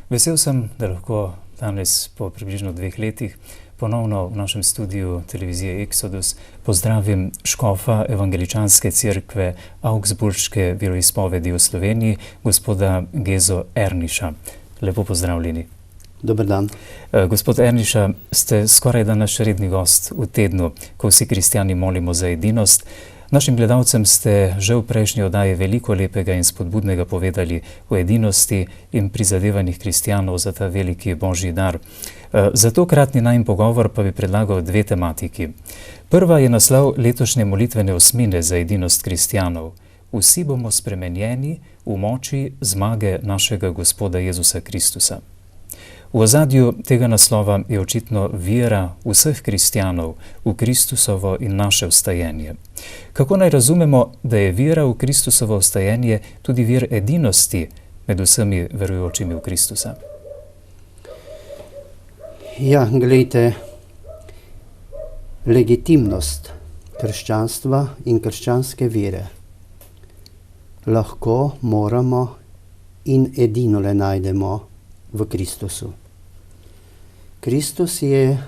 Vesel sem, da lahko danes po približno 2 letih ponovno v našem studiu televizije Exodus pozdravim škofa Evangeličanske cerkve Augsburške veroizpovedi v Sloveniji, gospoda Gezo Erniša. Lepo pozdravljeni. Dober dan. Gospod Erniša, ste skoraj da naš redni gost v tednu, ko vsi kristjani molimo za edinost. Našim gledalcem ste že v prejšnji oddaji veliko lepega in spodbudnega povedali o edinosti in prizadevanjih kristjanov za ta veliki božji dar. Za tokratni najin pogovor pa bi predlagal 2 tematiki. Prva je naslov letošnje molitvene osmine za edinost kristjanov. Vsi bomo spremenjeni v moči zmage našega Gospoda Jezusa Kristusa. V ozadju tega naslova je očitno vera vseh kristjanov v Kristusovo in naše vstajenje. Kako naj razumemo, da je vera v Kristusovo vstajenje tudi vir edinosti med vsemi verujočimi v Kristusa? Ja, glejte, legitimnost krščanstva in krščanske vere lahko, moramo in edino le najdemo v Kristusu. Kristus je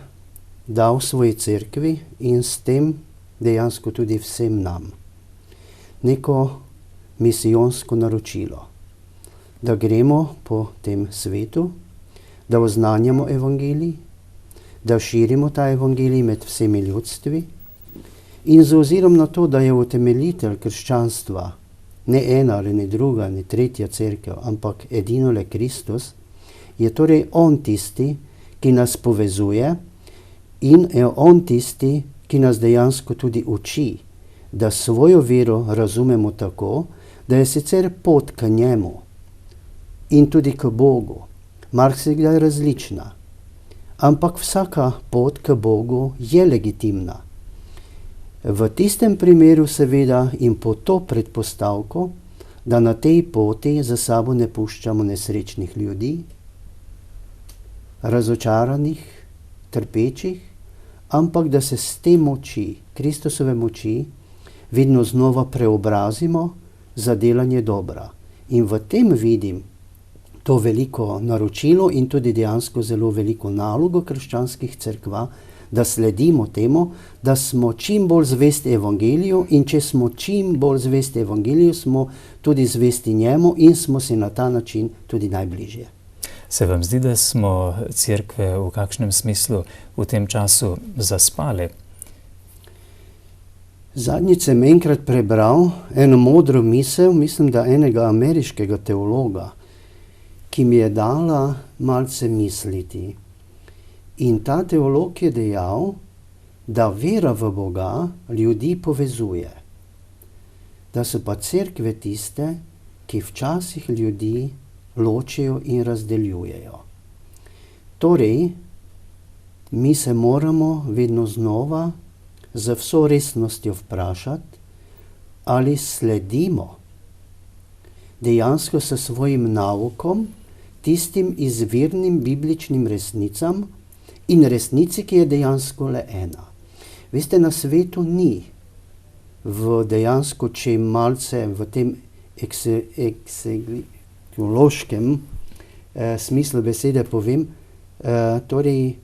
dal svoji cerkvi in s tem dejansko tudi vsem nam neko misijonsko naročilo, da gremo po tem svetu, da oznanjamo evangelij, da širimo ta evangelij med vsemi ljudstvi in z ozirom na to, da je utemeljitelj krščanstva ne ena ali ne druga, ne tretja cerkev, ampak edino le Kristus, je torej on tisti, ki nas povezuje in je on tisti, ki nas dejansko tudi uči, da svojo vero razumemo tako, da je sicer pot k njemu in tudi k Bogu marsikdaj različna, ampak vsaka pot k Bogu je legitimna. V tistem primeru seveda in po to predpostavko, da na tej poti za sabo ne puščamo nesrečnih ljudi, razočaranih, trpečih, ampak da se s te moči, Kristusove moči, vedno znova preobrazimo za delanje dobra. In v tem vidim to veliko naročilo in tudi dejansko zelo veliko nalogo krščanskih cerkva, da sledimo temu, da smo čim bolj zvesti evangeliju in če smo čim bolj zvesti evangeliju, smo tudi zvesti njemu in smo si na ta način tudi najbližje. Se vam zdi, da smo cerkve v kakšnem smislu v tem času zaspale? Zadnjič sem enkrat prebral eno modro misel, mislim, da enega ameriškega teologa, ki mi je dala malce misliti. In ta teolog je dejal, da vera v Boga ljudi povezuje. Da so pa cerkve tiste, ki včasih ljudi ločijo in razdeljujejo. Torej, mi se moramo vedno znova z vso resnostjo vprašati, ali sledimo dejansko s svojim naukom tistim izvirnim bibličnim resnicam in resnici, ki je dejansko le ena. Veste, na svetu ni dejansko, če malce v tem eksegološkem smislu besede povem, torej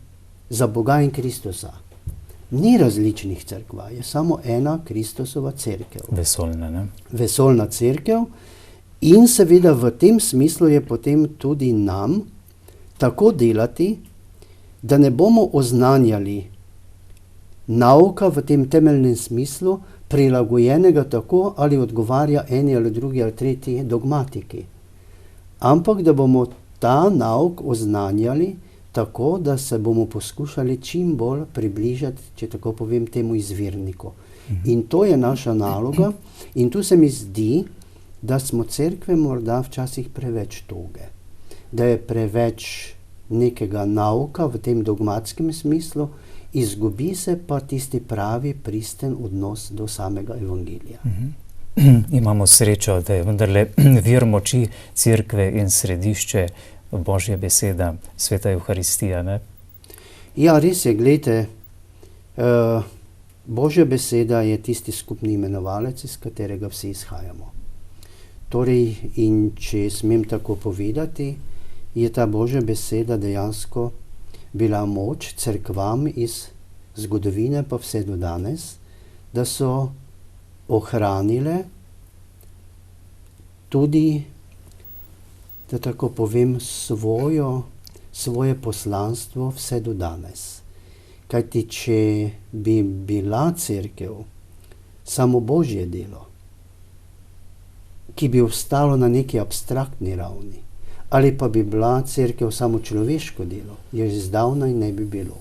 za Boga in Kristusa. Ni različnih cerkva, je samo ena Kristusova cerkev. Vesoljna, ne? Vesoljna cerkev in seveda v tem smislu je potem tudi nam tako delati, da ne bomo oznanjali nauka v tem temeljnem smislu prilagojenega tako, ali odgovarja eni ali drugi ali tretji dogmatiki. Ampak da bomo ta nauk oznanjali tako, da se bomo poskušali čim bolj približati, če tako povem, temu izvirniku. In to je naša naloga in tu se mi zdi, da smo cerkve morda včasih preveč toge. Da je preveč nekega nauka v tem dogmatskem smislu, izgubi se pa tisti pravi pristen odnos do samega evangelija. Imamo srečo, da je vendarle vir moči cerkve in središče Božja beseda, sveta Evharistija, ne? Ja, res je, glejte, Božja beseda je tisti skupni imenovalec, iz katerega vsi izhajamo. Torej, in če smem tako povedati, je ta Božja beseda dejansko bila moč cerkvam iz zgodovine pa vse do danes, da so ohranile tudi, da tako povem, svoje poslanstvo vse do danes. Kajti, če bi bila cerkev samo Božje delo, ki bi obstalo na neki abstraktni ravni, ali pa bi bila cerkev samo človeško delo, je že zdavnaj ne bi bilo.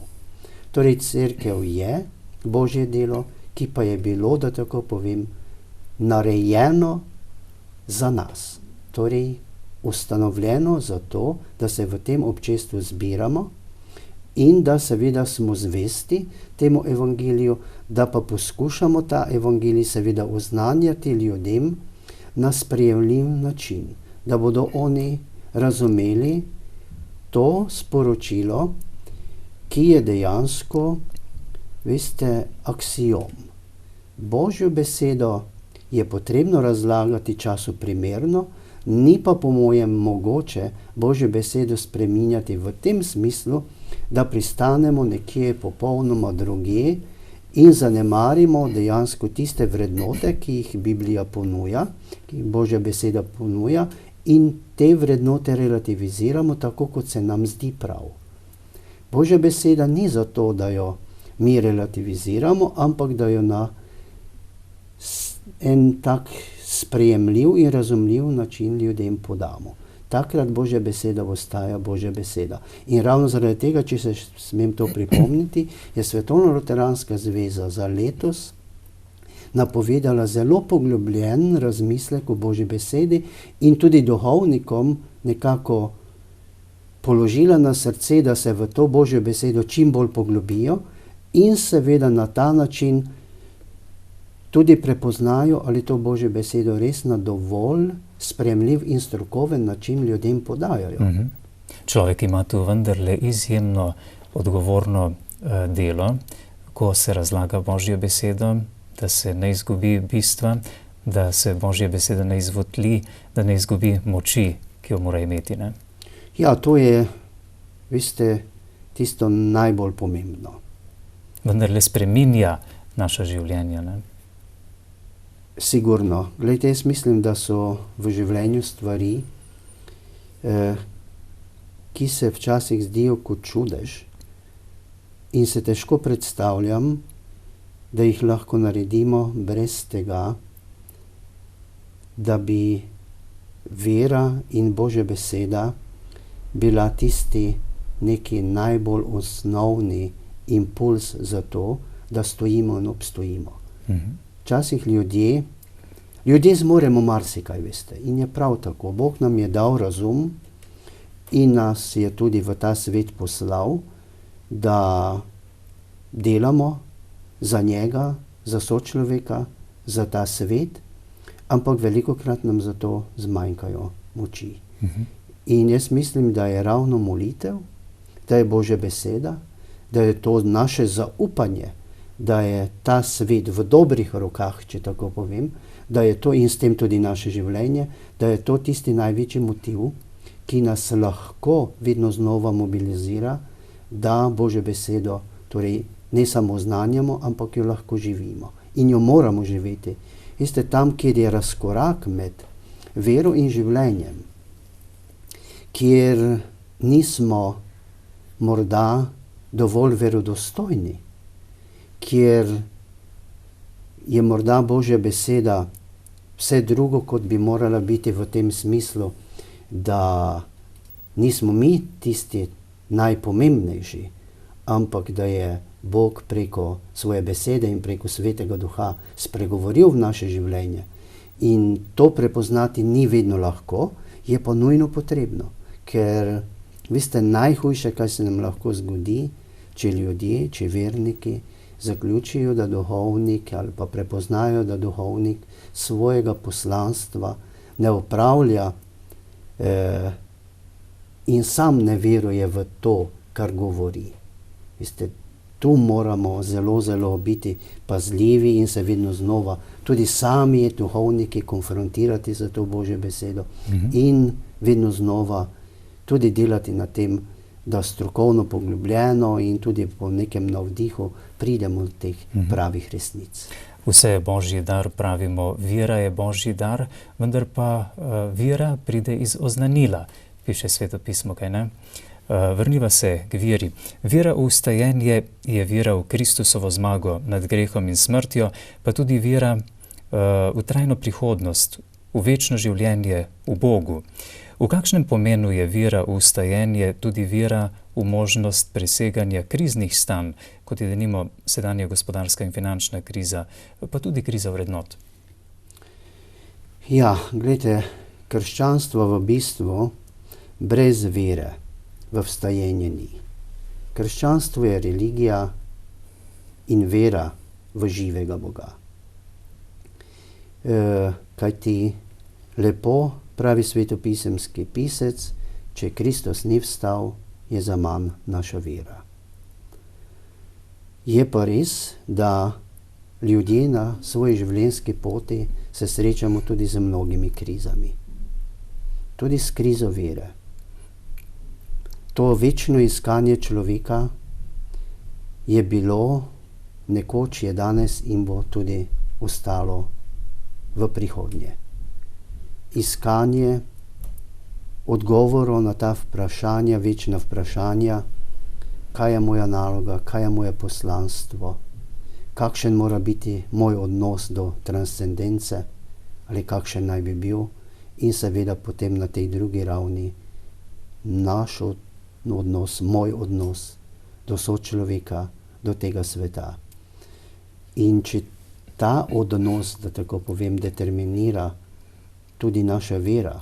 Torej, cerkev je Božje delo, ki pa je bilo, da tako povem, narejeno za nas. Torej, ustanovljeno za to, da se v tem občestvu zbiramo in da seveda smo zvesti temu evangeliju, da pa poskušamo ta evangelij seveda oznanjati ljudem na sprejemljiv način, da bodo oni razumeli to sporočilo, ki je dejansko, veste, aksiom. Božjo besedo je potrebno razlagati času primerno, ni pa po mojem mogoče Božjo besedo spreminjati v tem smislu, da pristanemo nekje popolnoma drugje in zanemarimo dejansko tiste vrednote, ki jih Biblija ponuja, ki jih Božja beseda ponuja, in te vrednote relativiziramo tako, kot se nam zdi prav. Božja beseda ni zato, da jo mi relativiziramo, ampak da jo na en tak sprejemljiv in razumljiv način ljudem podamo. Takrat Božja beseda ostaja Božja beseda. In ravno zaradi tega, če se smem to pripomniti, je Svetovna luteranska zveza za letos napovedala zelo poglobljen razmislek o Božji besedi in tudi duhovnikom nekako položila na srce, da se v to Božjo besedo čim bolj poglobijo in seveda na ta način tudi prepoznajo, ali to Božjo besedo res na dovolj sprejemljiv in strokoven način ljudem podajajo. Človek ima tu vendarle izjemno odgovorno delo, ko se razlaga Božjo besedo, da se ne izgubi bistva, da se Božja beseda ne izvotli, da ne izgubi moči, ki jo mora imeti, ne? Ja, to je, veste, tisto najbolj pomembno. Vendarle spreminja naša življenja, ne? Sigurno. Glejte, jaz mislim, da so v življenju stvari, ki se včasih zdijo kot čudež in se težko predstavljam, da jih lahko naredimo brez tega, da bi vera in Božja beseda bila tisti neki najbolj osnovni impuls za to, da stojimo in obstojimo. Včasih ljudje zmoremo marsikaj, veste, in je prav tako. Bog nam je dal razum in nas je tudi v ta svet poslal, da delamo za njega, za sočloveka, za ta svet, ampak velikokrat nam za to zmanjkajo moči. In jaz mislim, da je ravno molitev, da je Božja beseda, da je to naše zaupanje, da je ta svet v dobrih rokah, če tako povem, da je to in s tem tudi naše življenje, da je to tisti največji motiv, ki nas lahko vedno znova mobilizira, da Božjo besedo torej ne samo znanjamo, ampak jo lahko živimo. In jo moramo živeti. Veste, tam, kjer je razkorak med vero in življenjem, kjer nismo morda dovolj verodostojni, kjer je morda Božja beseda vse drugo, kot bi morala biti v tem smislu, da nismo mi tisti najpomembnejši, ampak da je Bog preko svoje besede in preko Svetega Duha spregovoril v naše življenje. In to prepoznati ni vedno lahko, je pa nujno potrebno, ker veste, najhujše, kaj se nam lahko zgodi, če ljudje, če verniki zaključijo, da duhovnik ali pa prepoznajo, da duhovnik svojega poslanstva ne opravlja in sam ne veruje v to, kar govori. Veste, tu moramo zelo, zelo biti pazljivi in se vedno znova tudi sami duhovniki konfrontirati za to Božjo besedo in vedno znova tudi delati na tem, da strokovno poglobljeno in tudi po nekem navdihu pridemo do teh pravih resnic. Vse je Božji dar, pravimo, vera je Božji dar, vendar pa vera pride iz oznanila, piše Sveto pismo, kaj ne? Vrniva se k veri. Vera v vstajenje je vera v Kristusovo zmago nad grehom in smrtjo, pa tudi vera v trajno prihodnost, v večno življenje v Bogu. V kakšnem pomenu je vera v vstajenje tudi vera v možnost preseganja kriznih stanj, kot je denimo sedanja gospodarska in finančna kriza, pa tudi kriza vrednot? Ja, gledajte, krščanstvo v bistvu brez vere v vstajenje ni. Krščanstvo je religija in vera v živega Boga. Kajti lepo pravi svetopisemski pisec, če Kristus ni vstal, je zaman naša vera. Je pa res, da ljudje na svoji življenjski poti se srečamo tudi z mnogimi krizami. Tudi s krizo vere. To večno iskanje človeka je bilo, nekoč je danes in bo tudi ostalo v prihodnje. Iskanje odgovorov na ta vprašanja, večna vprašanja, kaj je moja naloga, kaj je moje poslanstvo, kakšen mora biti moj odnos do transcendence ali kakšen naj bi bil in seveda potem na tej drugi ravni naš odnos, moj odnos do sočloveka, do tega sveta. In če ta odnos, da tako povem, determinira tudi naša vera,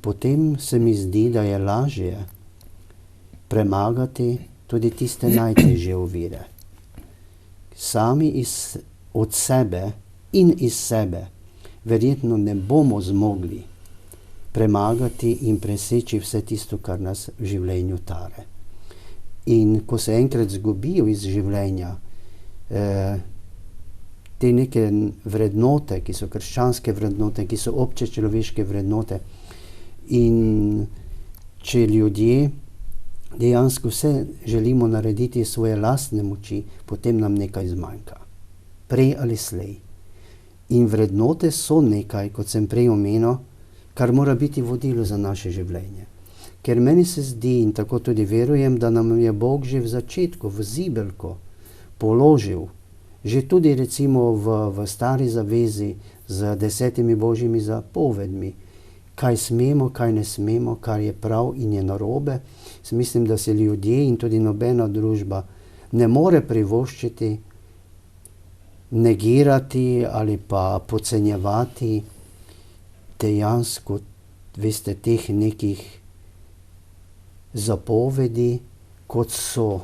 potem se mi zdi, da je lažje premagati tudi tiste najtežje ovire. Sami od sebe in iz sebe verjetno ne bomo zmogli premagati in preseči vse tisto, kar nas v življenju tare. In ko se enkrat zgubijo iz življenja te neke vrednote, ki so krščanske vrednote, ki so obče človeške vrednote, in če ljudje dejansko vse želimo narediti svoje lastne moči, potem nam nekaj zmanjka. Prej ali slej. In vrednote so nekaj, kot sem prej omenil, kar mora biti vodilo za naše življenje. Ker meni se zdi, in tako tudi verujem, da nam je Bog že v začetku, v zibelko, položil, že tudi recimo v stari zavezi z 10 božjimi zapovedmi, kaj smemo, kaj ne smemo, kar je prav in je narobe. Mislim, da se ljudje in tudi nobena družba ne more privoščiti negirati ali pa podcenjevati dejansko, veste, teh nekih zapovedi, kot so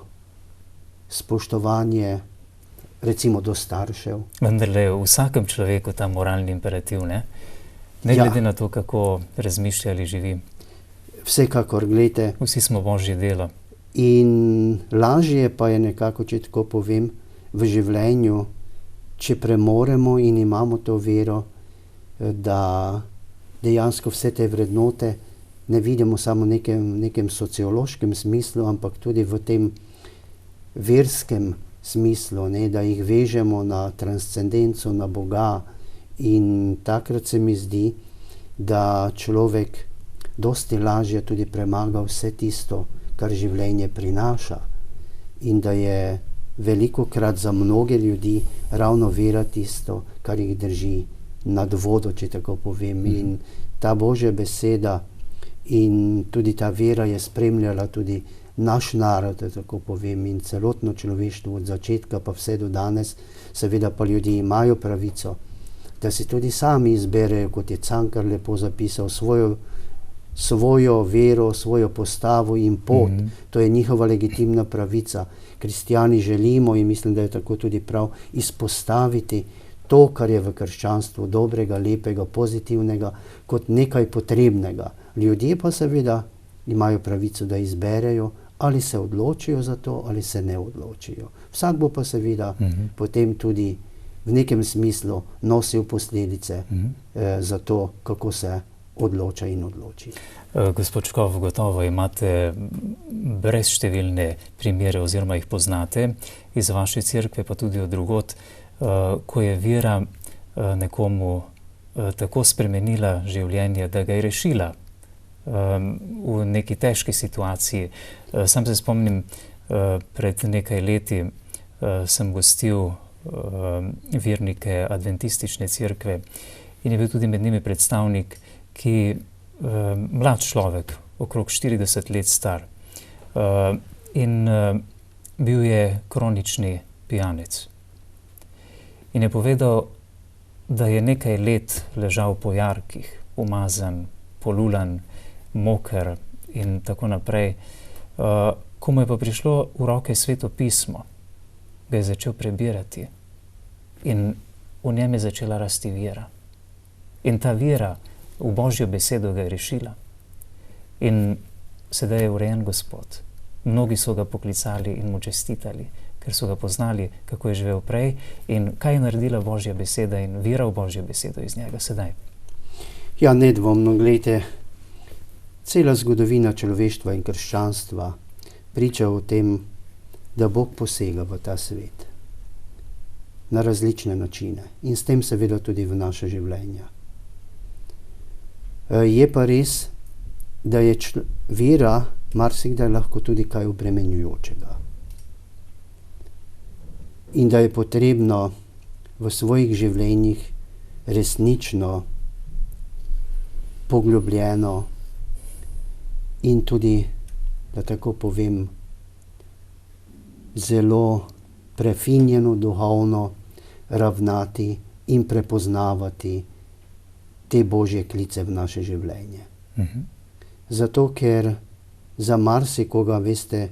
spoštovanje recimo do staršev. Vendarle je v vsakem človeku ta moralni imperativ, ne? Ne glede na to, kako razmišlja ali živi. Vsekakor, gledajte. Vsi smo Božje delo. In lažje pa je nekako, če tako povem, v življenju, če premoremo in imamo to vero, da dejansko vse te vrednote ne vidimo samo v nekem sociološkem smislu, ampak tudi v tem verskem smislu, ne, da jih vežemo na transcendenco, na Boga. In takrat se mi zdi, da človek dosti lažje tudi premaga vse tisto, kar življenje prinaša. In da je velikokrat za mnoge ljudi ravno vera tisto, kar jih drži nad vodo, če tako povem. In ta Božja beseda in tudi ta vera je spremljala tudi naš narod, tako povem, in celotno človeštvo od začetka pa vse do danes. Seveda pa ljudje imajo pravico, da si tudi sami izberejo, kot je Cankar lepo zapisal, svojo vero, svojo postavo in pot. To je njihova legitimna pravica. Kristjani želimo, in mislim, da je tako tudi prav, izpostaviti to, kar je v krščanstvu dobrega, lepega, pozitivnega, kot nekaj potrebnega. Ljudje pa seveda imajo pravico, da izberejo, ali se odločijo za to, ali se ne odločijo. Vsak bo pa seveda potem tudi v nekem smislu nosil posledice za to, kako se odloča in odloči. Gospod Škof, gotovo imate brezštevilne primere oziroma jih poznate iz vaše cerkve, pa tudi od drugod, ko je vera nekomu tako spremenila življenje, da ga je rešila v neki težki situaciji. Sam se spomnim, pred nekaj leti sem gostil vernike adventistične cerkve in je bil tudi med njimi predstavnik, ki mlad človek, okrog 40 let star, in bil je kronični pijanec. In je povedal, da je nekaj let ležal po jarkih, umazan, polulan, moker in tako naprej. Ko mu je pa prišlo v roke Sveto pismo, ga je začel prebirati in v njem je začela rasti vera. In ta vera v Božjo besedo ga je rešila. In sedaj je urejen Gospod. Mnogi so ga poklicali in mu čestitali, ker so ga poznali, kako je živel prej in kaj je naredila Božja beseda in vera v Božjo besedo iz njega sedaj. Ja, nedvomno, glejte, cela zgodovina človeštva in krščanstva priča o tem, da Bog posega v ta svet na različne načine in s tem seveda tudi v naše življenja. Je pa res, da je vera marsikdaj lahko tudi kaj obremenjujočega. In da je potrebno v svojih življenjih resnično, poglobljeno in tudi, da tako povem, zelo prefinjeno duhovno ravnati in prepoznavati te Božje klice v naše življenje. Zato, ker za marsikoga, veste,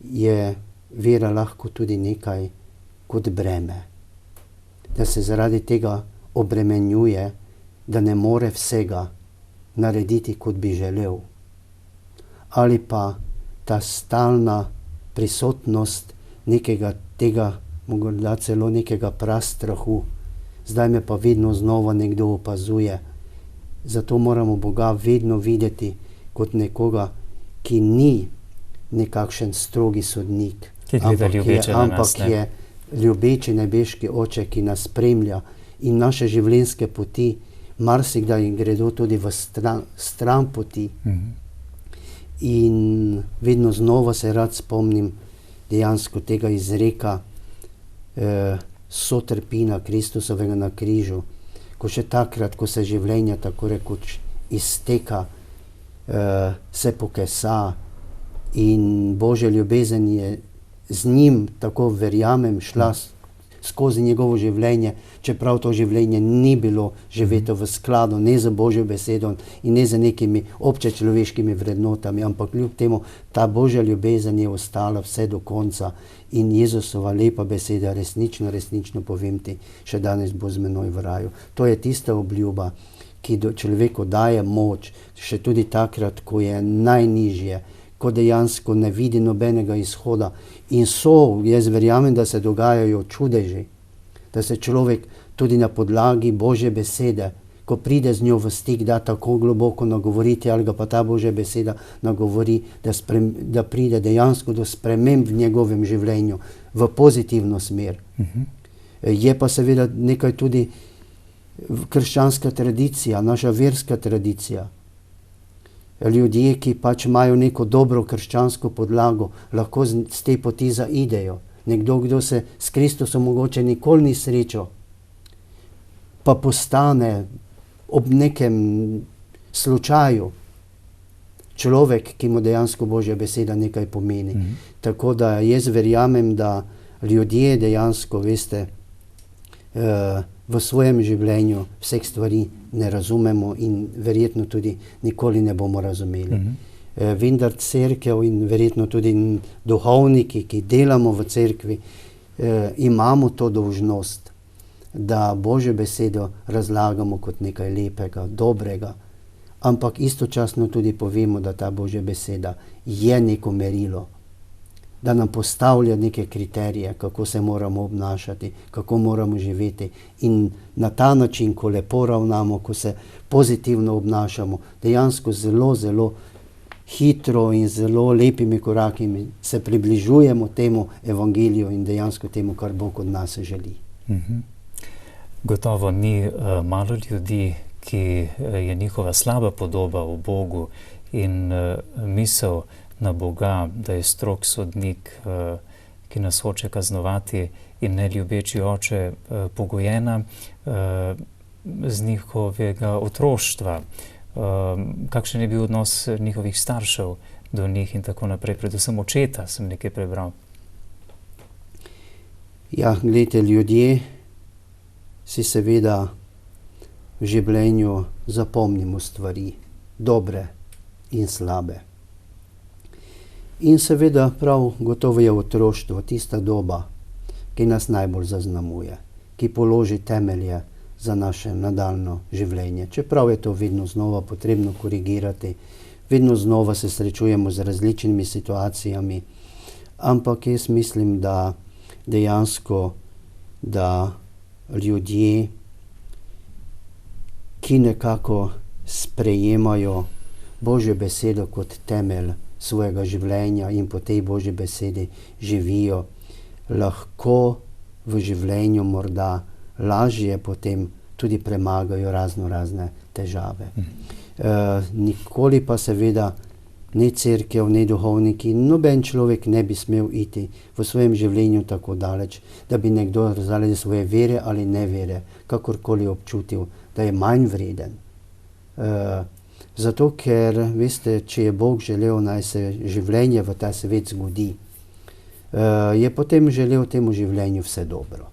je vera lahko tudi nekaj kot breme. Da se zaradi tega obremenjuje, da ne more vsega narediti, kot bi želel. Ali pa ta stalna prisotnost nekega tega, morda celo nekega prastrahu. Zdaj me pa vedno znova nekdo opazuje. Zato moramo Boga vedno videti kot nekoga, ki ni nekakšen strogi sodnik, ampak je ljubeči nebeški Oče, ki nas spremlja in naše življenjske poti marsikdaj gredo tudi v stran poti. In vedno znova se rad spomnim dejansko tega izreka sotrpina Kristusovega na križu, ko še takrat, ko se življenje tako rekoč izteka, se pokesa in Božja ljubezen je z njim, tako verjamem, šla skozi njegovo življenje, čeprav to življenje ni bilo živeto v skladu ne z Božjo besedo in ne z nekimi občečloveškimi vrednotami, ampak kljub temu ta Božja ljubezen je ostala vse do konca in Jezusova lepa beseda, resnično, resnično povem ti, še danes bo z menoj v raju. To je tista obljuba, ki človeku daje moč, še tudi takrat, ko je najnižje, ko dejansko ne vidi nobenega izhoda. In jaz verjamem, da se dogajajo čudeži, da se človek tudi na podlagi Božje besede, ko pride z njo v stik, da tako globoko nagovoriti, ali ga pa ta Božja beseda nagovori, da pride dejansko do sprememb v njegovem življenju, v pozitivno smer. Je pa seveda nekaj tudi krščanska tradicija, naša verska tradicija. Ljudje, ki pač imajo neko dobro krščansko podlago, lahko z te poti zaidejo. Nekdo, kdo se s Kristusom mogoče nikoli ni srečal, pa postane ob nekem slučaju človek, ki mu dejansko Božja beseda nekaj pomeni. Tako da jaz verjamem, da ljudje dejansko, veste, v svojem življenju vseh stvari ne razumemo in verjetno tudi nikoli ne bomo razumeli. Vendar cerkev in verjetno tudi duhovniki, ki delamo v cerkvi, imamo to dolžnost, da Božjo besedo razlagamo kot nekaj lepega, dobrega, ampak istočasno tudi povemo, da ta Božja beseda je neko merilo da nam postavlja neke kriterije, kako se moramo obnašati, kako moramo živeti. In na ta način, ko lepo ravnamo, ko se pozitivno obnašamo, dejansko zelo, zelo hitro in zelo lepimi koraki se približujemo temu evangeliju in dejansko temu, kar Bog od nas želi. Gotovo ni malo ljudi, ki je njihova slaba podoba v Bogu in misel na Boga, da je strog sodnik, ki nas hoče kaznovati, in neljubeči oče, pogojena z njihovega otroštva. Kakšen je bil odnos njihovih staršev do njih in tako naprej, predvsem očeta, sem nekaj prebral. Ja, gledajte, ljudje si seveda v življenju zapomnimo stvari, dobre in slabe. In seveda prav gotovo je otroštvo tista doba, ki nas najbolj zaznamuje, ki položi temelje za naše nadaljno življenje. Čeprav je to vedno znova potrebno korigirati, vedno znova se srečujemo z različnimi situacijami, ampak jaz mislim, da dejansko, da ljudje, ki nekako sprejemajo Božjo besedo kot temelj svojega življenja in po tej Božji besedi živijo, lahko v življenju morda lažje potem tudi premagajo razne težave. Nikoli pa seveda ne cerkev, ne duhovniki, noben človek ne bi smel iti v svojem življenju tako daleč, da bi nekdo zaradi svoje vere ali nevere kakorkoli občutil, da je manj vreden. Zato, ker, veste, če je Bog želel, naj se življenje v ta svet zgodi, je potem želel temu življenju vse dobro.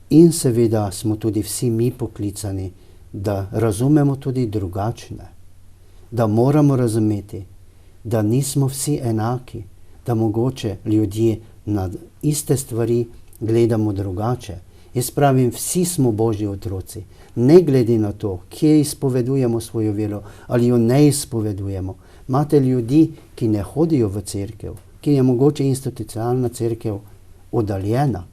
In seveda smo tudi vsi mi poklicani, da razumemo tudi drugačne, da moramo razumeti, da nismo vsi enaki, da mogoče ljudje na iste stvari gledamo drugače. Jaz pravim, vsi smo Božji otroci, ne glede na to, kje izpovedujemo svojo vero ali jo ne izpovedujemo. Imate ljudi, ki ne hodijo v cerkev, ki je mogoče institucionalna cerkev oddaljena,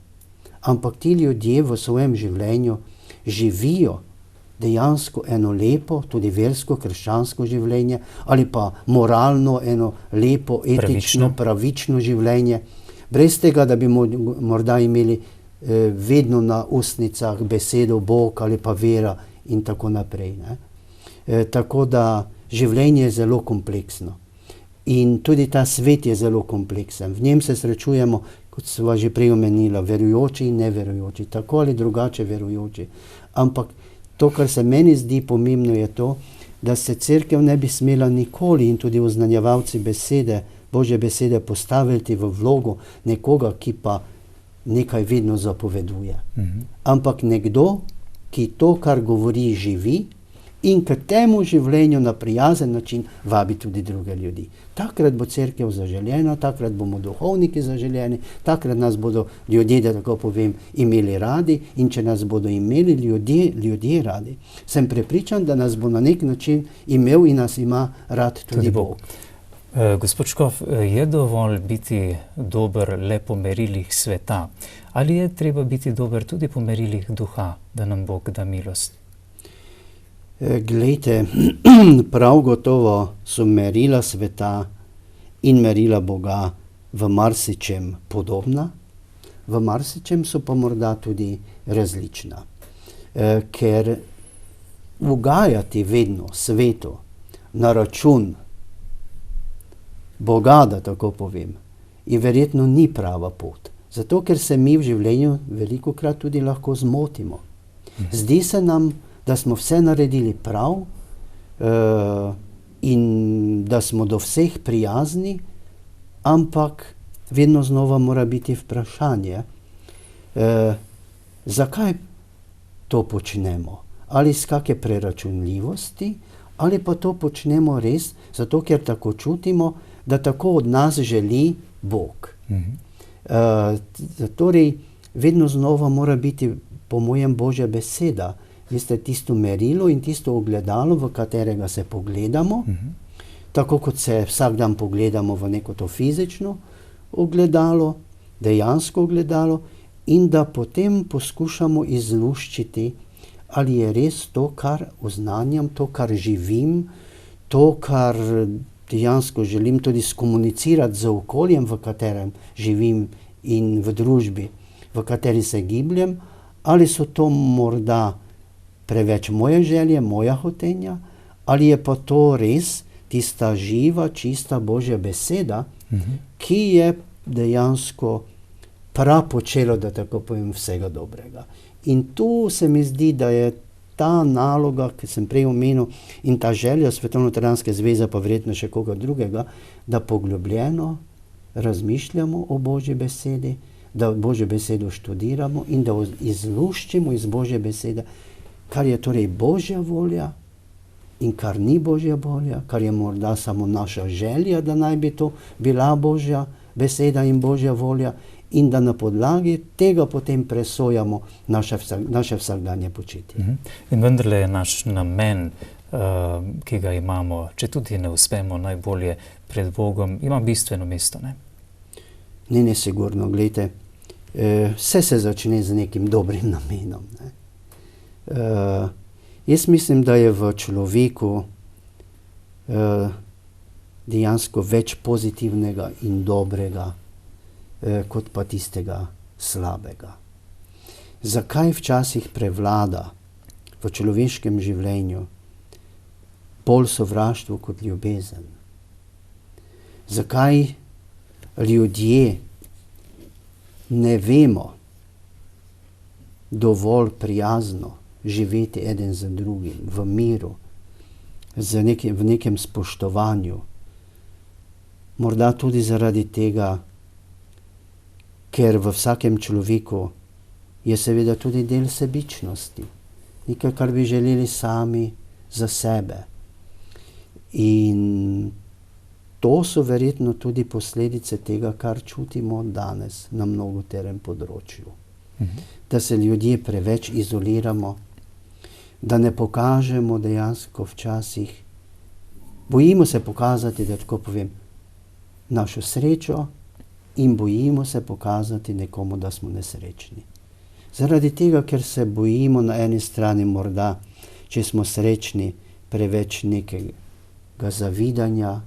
ampak ti ljudje v svojem življenju živijo dejansko eno lepo, tudi versko, krščansko življenje, ali pa moralno eno lepo, etično, pravično življenje, brez tega, da bi morda imeli vedno na ustnicah besedo Bog ali pa vera in tako naprej. Tako da življenje je zelo kompleksno. In tudi ta svet je zelo kompleksen. V njem se srečujemo, kot sva že prej omenila, verujoči in neverujoči, tako ali drugače verujoči. Ampak to, kar se meni zdi pomembno, je to, da se cerkev ne bi smela nikoli in tudi oznanjevalci besede, Božje besede postaviti v vlogo nekoga, ki pa nekaj vedno zapoveduje. Ampak nekdo, ki to, kar govori, živi in k temu življenju na prijazen način vabi tudi druge ljudi. Takrat bo cerkev zaželjena, takrat bomo duhovniki zaželjeni, takrat nas bodo ljudje, da tako povem, imeli radi, in če nas bodo imeli ljudje radi, sem prepričan, da nas bo na nek način imel in nas ima rad tudi Bog. Gospod Škof, je dovolj biti dober le po merilih sveta? Ali je treba biti dober tudi po merilih duha, da nam Bog da milost? Glejte, prav gotovo so merila sveta in merila Boga v marsičem podobna, v marsičem so pa morda tudi različna. Ker ugajati vedno svetu na račun Boga, da tako povem, in verjetno ni prava pot. Zato, ker se mi v življenju velikokrat tudi lahko zmotimo. Zdi se nam, da smo vse naredili prav in da smo do vseh prijazni, ampak vedno znova mora biti vprašanje, zakaj to počnemo? Ali iz kakšne preračunljivosti, ali pa to počnemo res, zato ker tako čutimo, da tako od nas želi Bog. Torej, vedno znova mora biti, po mojem, Božja beseda, veste, tisto merilo in tisto ogledalo, v katerega se pogledamo, tako kot se vsak dan pogledamo v neko to fizično ogledalo, dejansko ogledalo, in da potem poskušamo izluščiti, ali je res to, kar oznanjam, to, kar živim, to, kar dejansko želim tudi skomunicirati z okoljem, v katerem živim in v družbi, v kateri se gibljem, ali so to morda preveč moje želje, moja hotenja, ali je pa to res tista živa, čista Božja beseda, ki je dejansko prapočelo, da tako povem, vsega dobrega. In tu se mi zdi, da je ta naloga, ki sem prej omenil, in ta želja Svetovno-luteranske zveze, pa verjetno še koga drugega, da poglobljeno razmišljamo o Božji besedi, da Božjo besedo študiramo in da izluščimo iz Božje besede, kar je torej Božja volja in kar ni Božja volja, kar je morda samo naša želja, da naj bi to bila Božja beseda in Božja volja, in da na podlagi tega potem presojamo naše vsakdanje početje. In vendarle je naš namen, ki ga imamo, če tudi ne uspemo najbolje pred Bogom, ima bistveno mesto, ne? Ne, sigurno, gledajte, vse se začne z nekim dobrim namenom, ne? Jaz mislim, da je v človeku dejansko več pozitivnega in dobrega, kot pa tistega slabega. Zakaj včasih prevlada v človeškem življenju bolj sovraštvo kot ljubezen? Zakaj ljudje ne vemo dovolj prijazno živeti eden z drugim, v miru, v nekem spoštovanju? Morda tudi zaradi tega, ker v vsakem človeku je seveda tudi del sebičnosti, nekaj, kar bi želeli sami za sebe. In to so verjetno tudi posledice tega, kar čutimo danes na mnogoterem področju. Da se ljudje preveč izoliramo, da ne pokažemo dejansko včasih, bojimo se pokazati, da tako povem, našo srečo, in bojimo se pokazati nekomu, da smo nesrečni. Zaradi tega, ker se bojimo na eni strani morda, če smo srečni, preveč nekega zavidanja,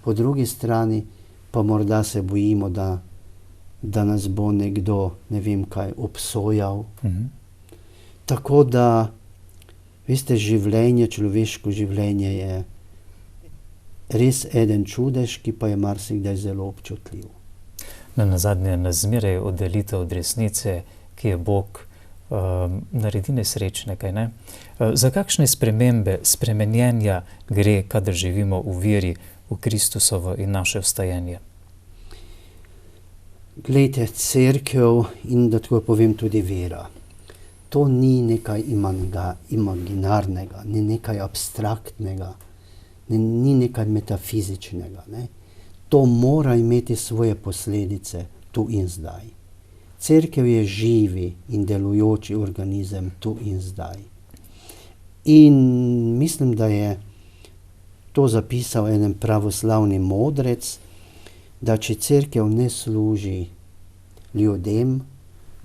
po drugi strani pa morda se bojimo, da nas bo nekdo, ne vem kaj, obsojal. Tako da, veste, življenje, človeško življenje je res eden čudež, ki pa je marsikdaj zelo občutljiv. Nazadnje nas zmeraj oddalite od resnice, ki je Bog, naredi nesrečne, kaj ne? Za kakšne spremembe, spremenjenja gre, kadar živimo v veri v Kristusovo in naše vstajenje? Glejte, cerkev in, da tako povem, tudi vera. To ni nekaj imaginarnega, ni nekaj abstraktnega, ni nekaj metafizičnega, ne? To mora imeti svoje posledice tu in zdaj. Cerkev je živi in delujoči organizem tu in zdaj. In mislim, da je to zapisal en pravoslavni modrec, da če cerkev ne služi ljudem,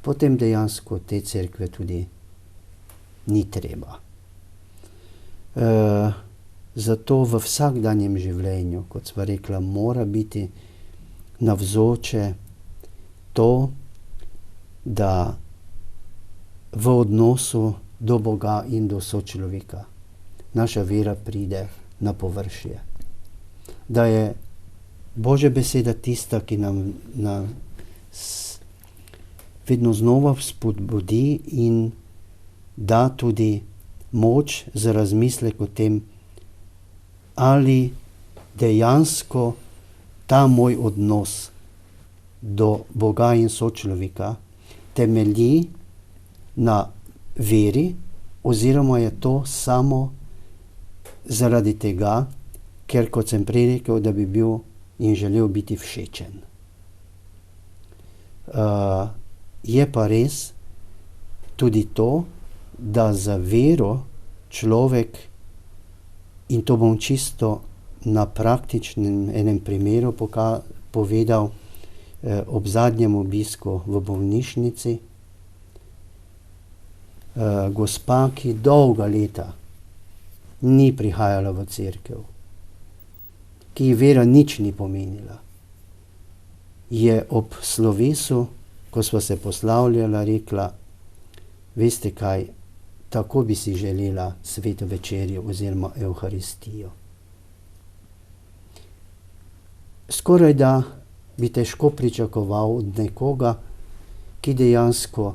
potem dejansko te cerkve tudi ni treba. Zato v vsakdanjem življenju, kot sva rekla, mora biti navzoče to, da v odnosu do Boga in do sočloveka naša vera pride na površje. Da je Božja beseda tista, ki nam vedno znova spodbudi in da tudi moč za razmislek o tem, ali dejansko ta moj odnos do Boga in sočloveka temelji na veri, oziroma je to samo zaradi tega, ker, kot sem prej rekel, da bi bil in želel biti všečen. Je pa res tudi to, da za vero človek, in to bom čisto na praktičnem enem primeru povedal, ob zadnjem obisku v bolnišnici. Gospa, ki dolga leta ni prihajala v cerkev, ki ji vera nič ni pomenila, je ob slovesu, ko sva se poslavljala, rekla: veste kaj, tako bi si želela sveto večerjo oziroma Evharistijo. Skoraj da bi težko pričakoval od nekoga, ki dejansko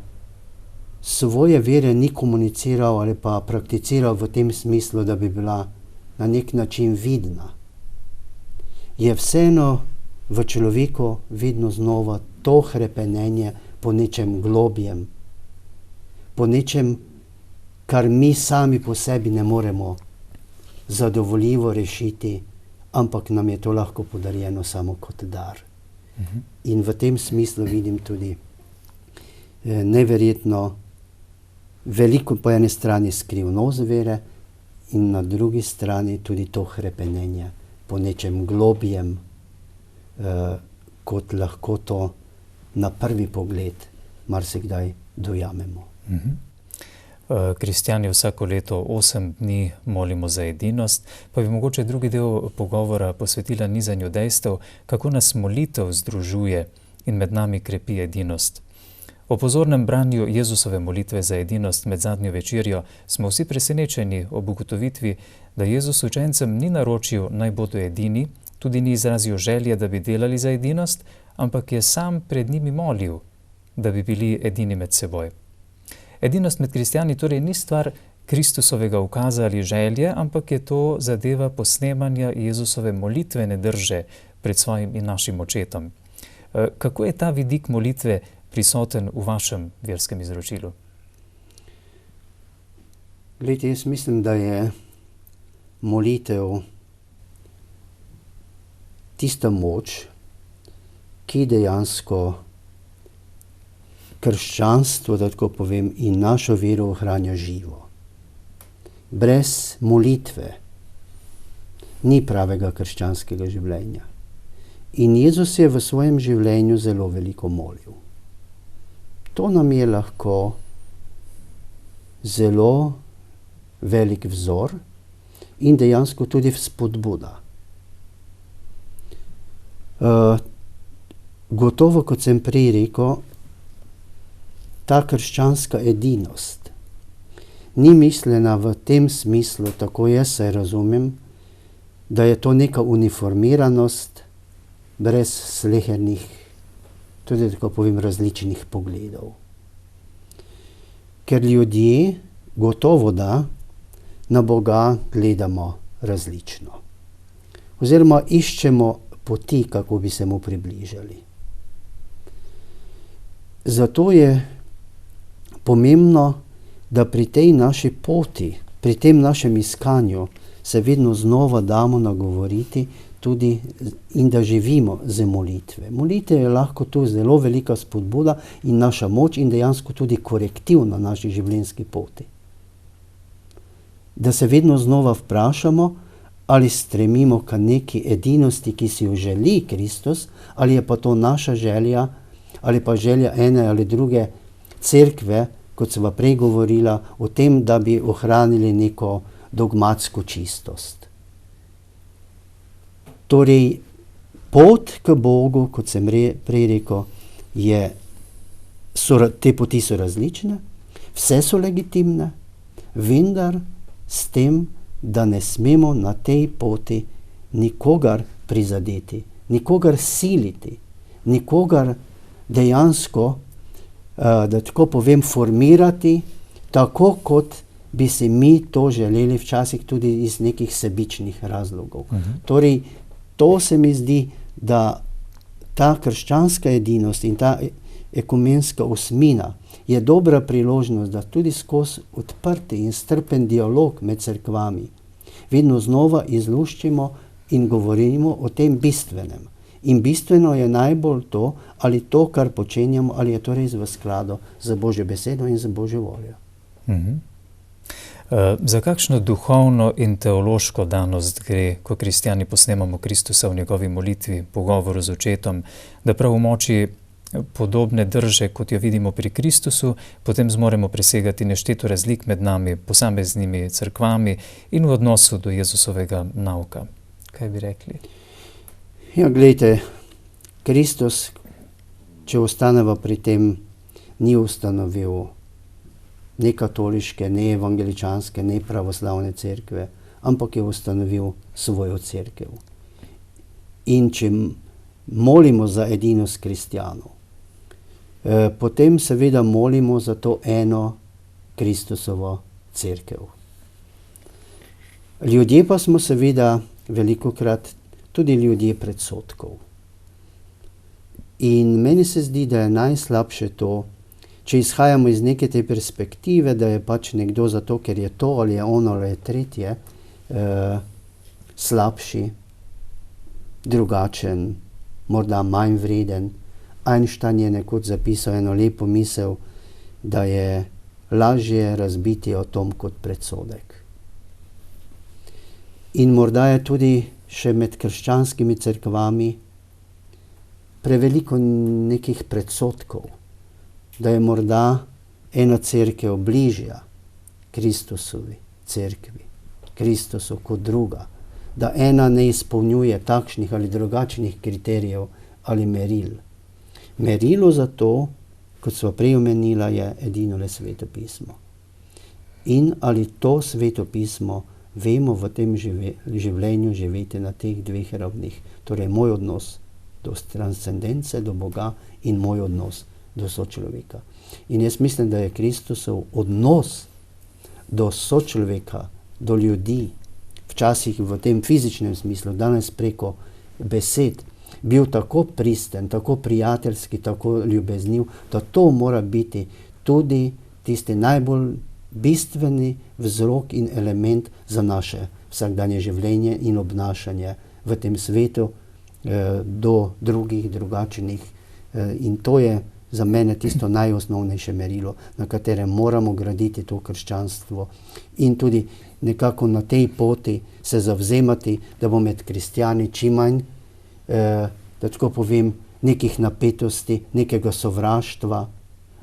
svoje vere ni komuniciral ali pa prakticiral v tem smislu, da bi bila na nek način vidna. Je vseeno v človeku vedno znova to hrepenenje po nečem globjem, po nečem, kar mi sami po sebi ne moremo zadovoljivo rešiti, ampak nam je to lahko podarjeno samo kot dar. In v tem smislu vidim tudi neverjetno veliko po eni strani skrivnost vere in na drugi strani tudi to hrepenenje po nečem globjem, kot lahko to na prvi pogled marsikdaj dojamemo. Kristjani vsako leto 8 dni molimo za edinost, pa bi mogoče drugi del pogovora posvetila nizanju dejstev, kako nas molitev združuje in med nami krepi edinost. O pozornem branju Jezusove molitve za edinost med zadnjo večerjo smo vsi presenečeni ob ugotovitvi, da Jezus učencem ni naročil, naj bodo edini, tudi ni izrazil želje, da bi delali za edinost, ampak je sam pred njimi molil, da bi bili edini med seboj. Edinost med kristjani torej ni stvar Kristusovega ukaza ali želje, ampak je to zadeva posnemanja Jezusove molitvene drže pred svojim in našim očetom. Kako je ta vidik molitve prisoten v vašem verskem izročilu? Glejte, jaz mislim, da je molitev tista moč, ki dejansko krščanstvo, da tako povem, in našo vero ohranja živo. Brez molitve ni pravega krščanskega življenja. In Jezus je v svojem življenju zelo veliko molil. To nam je lahko zelo velik vzor in dejansko tudi vzpodbuda. Gotovo, kot sem prej rekel, ta krščanska edinost ni mišljena v tem smislu, tako jaz se razumem, da je to neka uniformiranost brez slehernih, tudi tako povem, različnih pogledov. Ker ljudje gotovo da na Boga gledamo različno. Oziroma iščemo poti, kako bi se mu približali. Zato je pomembno, da pri tej naši poti, pri tem našem iskanju se vedno znova damo nagovoriti tudi in da živimo z molitve. Molitev je lahko tu zelo velika spodbuda in naša moč in dejansko tudi korektiv na naši življenjski poti. Da se vedno znova vprašamo, ali stremimo k neki edinosti, ki si jo želi Kristus, ali je pa to naša želja, ali pa želja ene ali druge cerkve, kot sva prej govorila, o tem, da bi ohranili neko dogmatsko čistost. Torej, pot k Bogu, kot sem prej rekel, te poti so različne, vse so legitimne, vendar s tem, da ne smemo na tej poti nikogar prizadeti, nikogar siliti, nikogar dejansko, da tako povem, formirati, tako kot bi si mi to želeli, včasih tudi iz nekih sebičnih razlogov. Torej, to se mi zdi, da ta krščanska edinost in ta ekumenska osmina je dobra priložnost, da tudi skozi odprti in strpen dialog med cerkvami vedno znova izluščimo in govorimo o tem bistvenem. In bistveno je najbolj to, ali to, kar počenjamo, ali je to res v skladu z Božjo besedo in z Božjo voljo. Za kakšno duhovno in teološko danost gre, ko kristjani posnemamo Kristusa v njegovi molitvi, pogovoru z očetom, da prav v moči podobne drže, kot jo vidimo pri Kristusu, potem zmoremo presegati nešteto razlik med nami, posameznimi cerkvami in v odnosu do Jezusovega nauka. Kaj bi rekli? Ja, gledajte, Kristus, če ostaneva pri tem, ni ustanovil ne katoliške, ne evangeličanske, ne pravoslavne cerkve, ampak je ustanovil svojo cerkev. In če molimo za edinost kristjanov, potem seveda molimo za to eno Kristusovo cerkev. Ljudje pa smo seveda velikokrat tudi ljudje predsodkov. In meni se zdi, da je najslabše to, če izhajamo iz neke te perspektive, da je pač nekdo zato, ker je to ali je ono ali je tretje, slabši, drugačen, morda manj vreden. Einstein je nekoč zapisal eno lepo misel, da je lažje razbiti atom kot predsodek. In morda je tudi še med krščanskimi cerkvami preveliko nekih predsodkov, da je morda ena cerkev bližja Kristusovi cerkvi, Kristusu kot druga, da ena ne izpolnjuje takšnih ali drugačnih kriterijev ali meril. Merilo za to, kot sva prej omenila, je edino le Sveto pismo. In ali to Sveto pismo vemo v tem življenju živeti na teh dveh ravnih. Torej moj odnos do transcendence, do Boga in moj odnos do sočloveka. In jaz mislim, da je Kristusov odnos do sočloveka, do ljudi, včasih v tem fizičnem smislu, danes preko besed, bil tako pristen, tako prijateljski, tako ljubezniv, da to mora biti tudi tisti najbolj bistveni vzrok in element za naše vsakdanje življenje in obnašanje v tem svetu do drugih, drugačnih. In to je za mene tisto najosnovnejše merilo, na katerem moramo graditi to krščanstvo in tudi nekako na tej poti se zavzemati, da bo med kristjani čim manj, da tako povem, nekih napetosti, nekega sovraštva,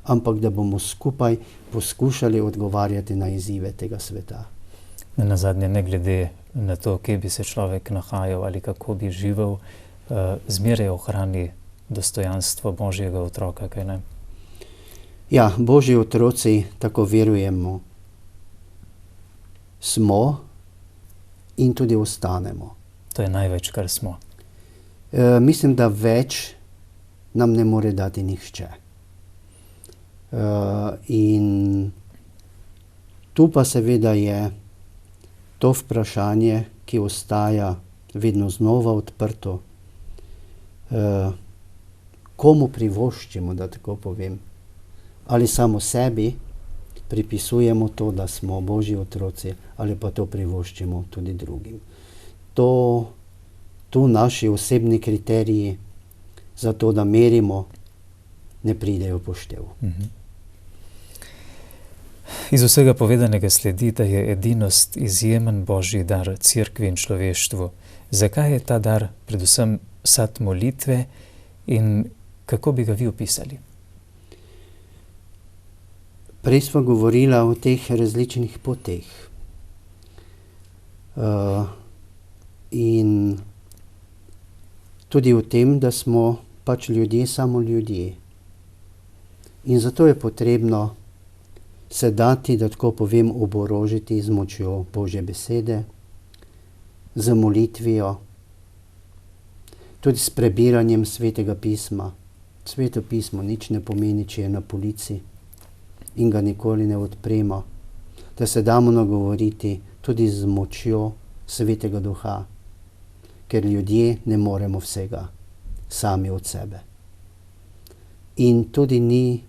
ampak da bomo skupaj poskušali odgovarjati na izzive tega sveta. Nazadnje, ne glede na to, kje bi se človek nahajal ali kako bi živel, zmeraj ohrani dostojanstvo Božjega otroka, kaj ne? Ja, Božji otroci, tako verujemo, smo in tudi ostanemo. To je največ, kar smo. Mislim, da več nam ne more dati nihče. In tu pa seveda je to vprašanje, ki ostaja vedno znova odprto, komu privoščimo, da tako povem. Ali samo sebi pripisujemo to, da smo Božji otroci, ali pa to privoščimo tudi drugim. Tu naši osebni kriteriji za to, da merimo, ne pridejo v poštev. Iz vsega povedanega sledi, da je edinost izjemen Božji dar cerkvi in človeštvu. Zakaj je ta dar predvsem sad molitve in kako bi ga vi opisali? Prej smo govorila o teh različnih poteh. In tudi o tem, da smo pač ljudje, samo ljudje. In zato je potrebno se dati, da tako povem, oborožiti z močjo Božje besede, z molitvijo, tudi s prebiranjem Svetega pisma. Sveto pismo nič ne pomeni, če je na polici in ga nikoli ne odpremo. Da se damo nagovoriti tudi z močjo Svetega Duha, ker ljudje ne moremo vsega sami od sebe. In tudi ni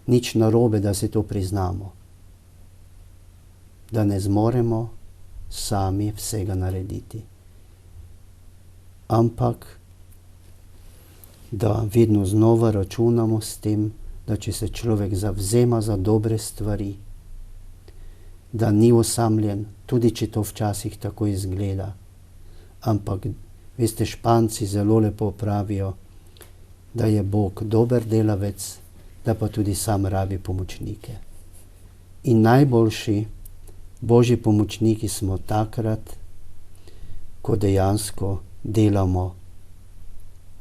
nič narobe, da si to priznamo. Da ne zmoremo sami vsega narediti. Ampak da vedno znova računamo s tem, da če se človek zavzema za dobre stvari, da ni osamljen, tudi če to včasih tako izgleda. Ampak, veste, Španci zelo lepo pravijo, da je Bog dober delavec, da pa tudi sam rabi pomočnike. In najboljši Božji pomočniki smo takrat, ko dejansko delamo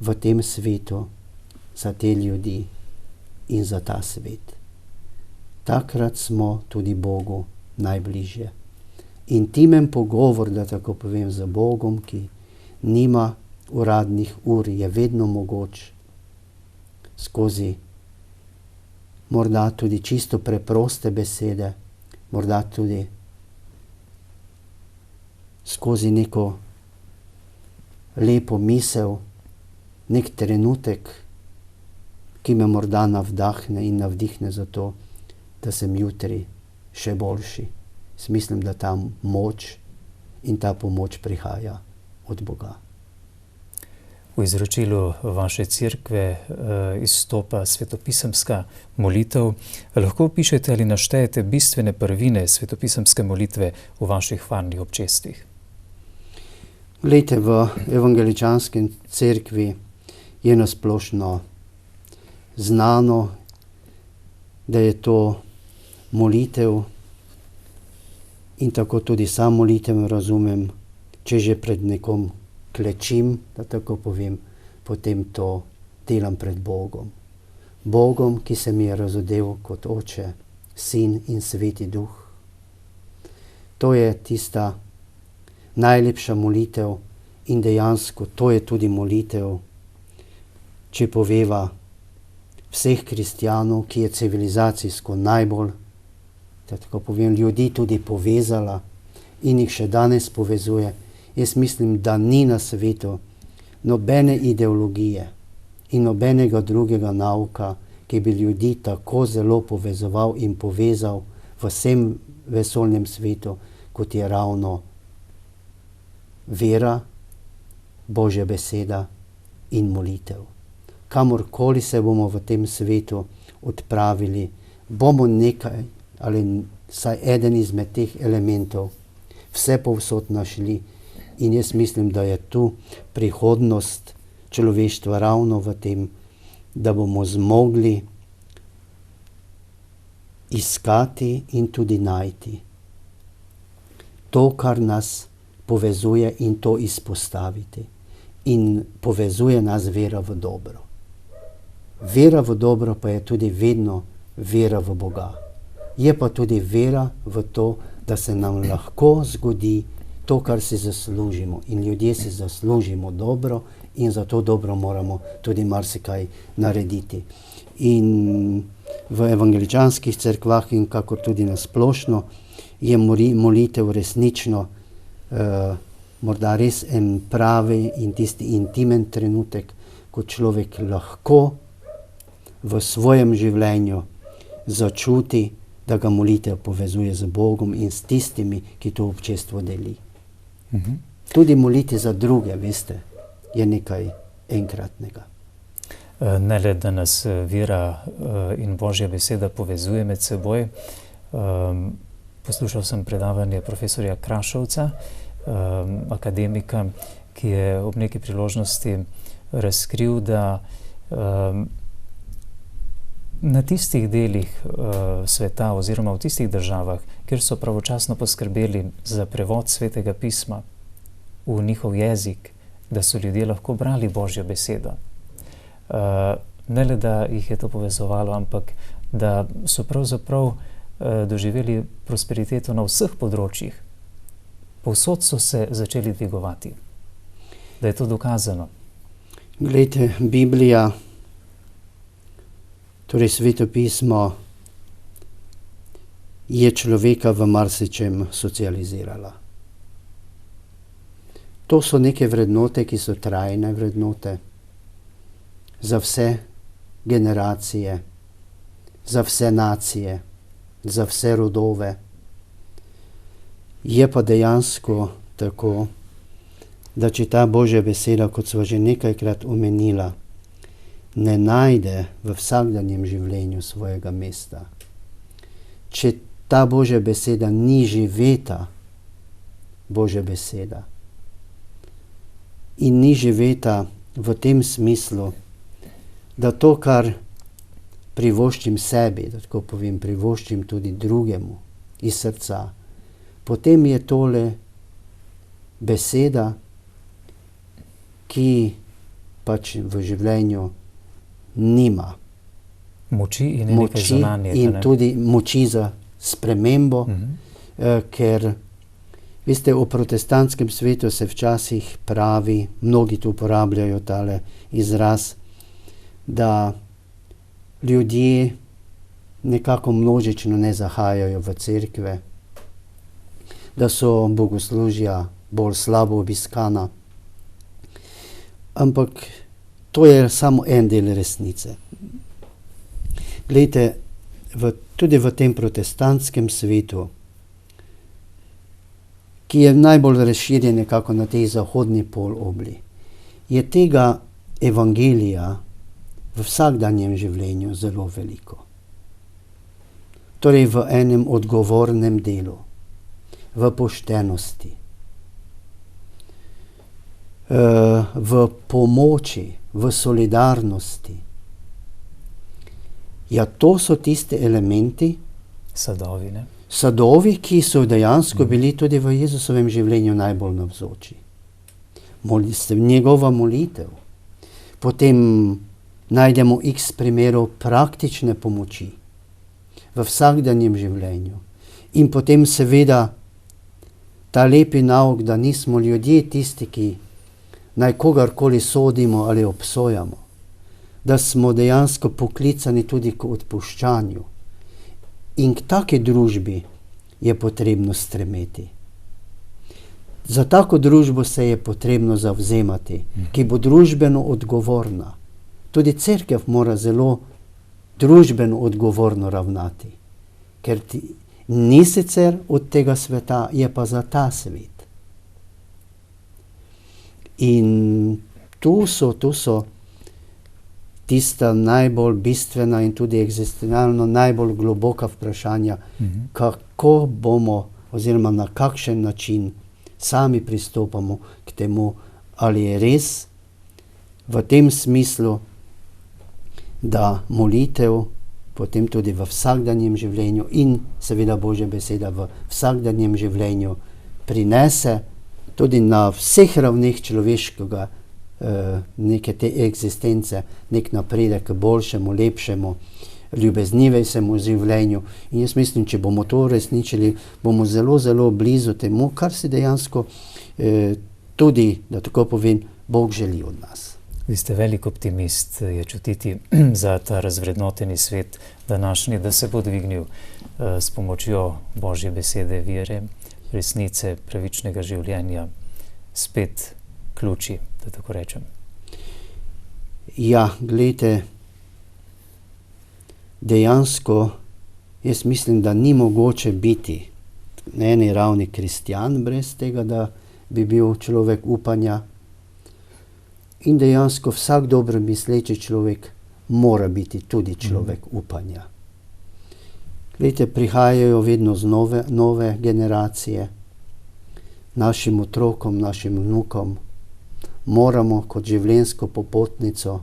v tem svetu za te ljudi in za ta svet. Takrat smo tudi Bogu najbližje. Intimen pogovor, da tako povem, z Bogom, ki nima uradnih ur, je vedno mogoč skozi morda tudi čisto preproste besede, morda tudi skozi neko lepo misel, nek trenutek, ki me morda navdahne in navdihne za to, da sem jutri še boljši. Mislim, da ta moč in ta pomoč prihaja od Boga. V izročilu vaše cerkve izstopa svetopisemska molitev. Lahko opišete ali naštejete bistvene prvine svetopisemske molitve v vaših varnih občestvih? Glejte, v evangeličanski cerkvi je nasplošno znano, da je to molitev in tako tudi sam molitev razumem, če že pred nekom klečim, da tako povem, potem to delam pred Bogom. Bogom, ki se mi je razodel kot Oče, Sin in Sveti Duh. To je tista najlepša molitev in dejansko to je tudi molitev, če poveva vseh kristjanov, ki je civilizacijsko najbolj, da tako povem, ljudi tudi povezala in jih še danes povezuje. Jaz mislim, da ni na svetu nobene ideologije in nobenega drugega nauka, ki bi ljudi tako zelo povezoval in povezal v vsem vesoljnem svetu, kot je ravno vera, Božja beseda in molitev. Kamorkoli se bomo v tem svetu odpravili, bomo nekaj ali vsaj eden izmed teh elementov vse povsod našli. In jaz mislim, da je tu prihodnost človeštva ravno v tem, da bomo zmogli iskati in tudi najti to, kar nas povezuje in to izpostaviti. In povezuje nas vera v dobro. Vera v dobro pa je tudi vedno vera v Boga. Je pa tudi vera v to, da se nam lahko zgodi to, kar si zaslužimo. In ljudje si zaslužimo dobro in za to dobro moramo tudi marsikaj narediti. In v evangeličanskih cerkvah in kakor tudi na splošno je molitev resnično morda res en pravi in tisti intimen trenutek, ko človek lahko v svojem življenju začuti, da ga molitev povezuje z Bogom in s tistimi, ki to občestvo deli. Tudi moliti za druge, veste, je nekaj enkratnega. Ne le, da nas vera in Božja beseda povezuje med seboj. Poslušal sem predavanje profesorja Krašovca, akademika, ki je ob neki priložnosti razkril, da na tistih delih sveta oziroma v tistih državah, kjer so pravočasno poskrbeli za prevod Svetega pisma v njihov jezik, da so ljudje lahko brali Božjo besedo. Ne le, da jih je to povezovalo, ampak da so pravzaprav doživeli prosperiteto na vseh področjih. Povsod so se začeli dvigovati. Da je to dokazano. Glejte, Biblija, torej Sveto pismo, je človeka v marsičem socializirala. To so neke vrednote, ki so trajne vrednote za vse generacije, za vse nacije, za vse rodove. Je pa dejansko tako, da če ta Božja beseda, kot sva že nekajkrat omenila, ne najde v vsakdanjem življenju svojega mesta, če ta Božja beseda ni živeta Božja beseda. In ni živeta v tem smislu, da to, kar privoščim sebi, da tako povem, privoščim tudi drugemu iz srca, potem je tole beseda, ki pač v življenju nima moči in nekaj zunanjega. In tudi moči za spremembo, ker veste, v protestantskem svetu se včasih pravi, mnogi tu uporabljajo tale izraz, da ljudje nekako množično ne zahajajo v cerkve, da so bogoslužja bolj slabo obiskana. Ampak to je samo en del resnice. Glejte, tudi v tem protestantskem svetu, ki je najbolj razširjen nekako na tej zahodni polobli, je tega evangelija v vsakdanjem življenju zelo veliko. Torej v enem odgovornem delu, v poštenosti, v pomoči, v solidarnosti. Ja, to so tiste elementi, sadovi, ne? Sadovi, ki so dejansko bili tudi v Jezusovem življenju najbolj navzoči. Njegova molitev. Potem najdemo x primerov praktične pomoči v vsakdanjem življenju. In potem seveda ta lepi nauk, da nismo ljudje tisti, ki naj kogarkoli sodimo ali obsojamo, da smo dejansko poklicani tudi k odpuščanju. In k taki družbi je potrebno stremeti. Za tako družbo se je potrebno zavzemati, ki bo družbeno odgovorna. Tudi cerkev mora zelo družbeno odgovorno ravnati, ker ni sicer od tega sveta, je pa za ta svet. In tu so tista najbolj bistvena in tudi egzistencialno najbolj globoka vprašanja, kako bomo oziroma na kakšen način sami pristopamo k temu, ali je res v tem smislu, da molitev potem tudi v vsakdanjem življenju in seveda Božja beseda v vsakdanjem življenju prinese tudi na vseh ravneh človeškega neke te eksistence, nek napredek k boljšemu, lepšemu, ljubeznivejšemu življenju. In jaz mislim, če bomo to uresničili, bomo zelo, zelo blizu temu, kar si dejansko tudi, da tako povem, Bog želi od nas. Vi ste velik optimist, je čutiti za ta razvrednoteni svet današnji, da se bo dvignil s pomočjo Božje besede, vere, resnice, pravičnega življenja, spet ključi, da tako rečem. Ja, glejte, dejansko jaz mislim, da ni mogoče biti na eni ravni kristjan brez tega, da bi bil človek upanja. In dejansko vsak dobro misleči človek mora biti tudi človek upanja. Glejte, prihajajo vedno nove generacije, našim otrokom, našim vnukom. Moramo kot življenjsko popotnico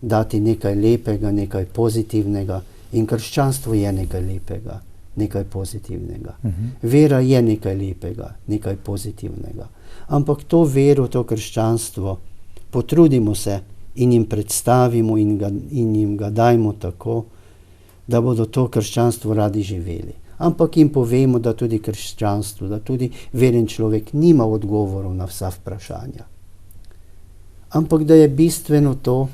dati nekaj lepega, nekaj pozitivnega. In krščanstvo je nekaj lepega, nekaj pozitivnega. Vera je nekaj lepega, nekaj pozitivnega. Ampak to vero, to krščanstvo, potrudimo se in jim predstavimo in jim ga dajmo tako, da bodo to krščanstvo radi živeli. Ampak jim povemo, da tudi krščanstvo, da tudi veren človek nima odgovorov na vsa vprašanja. Ampak da je bistveno to,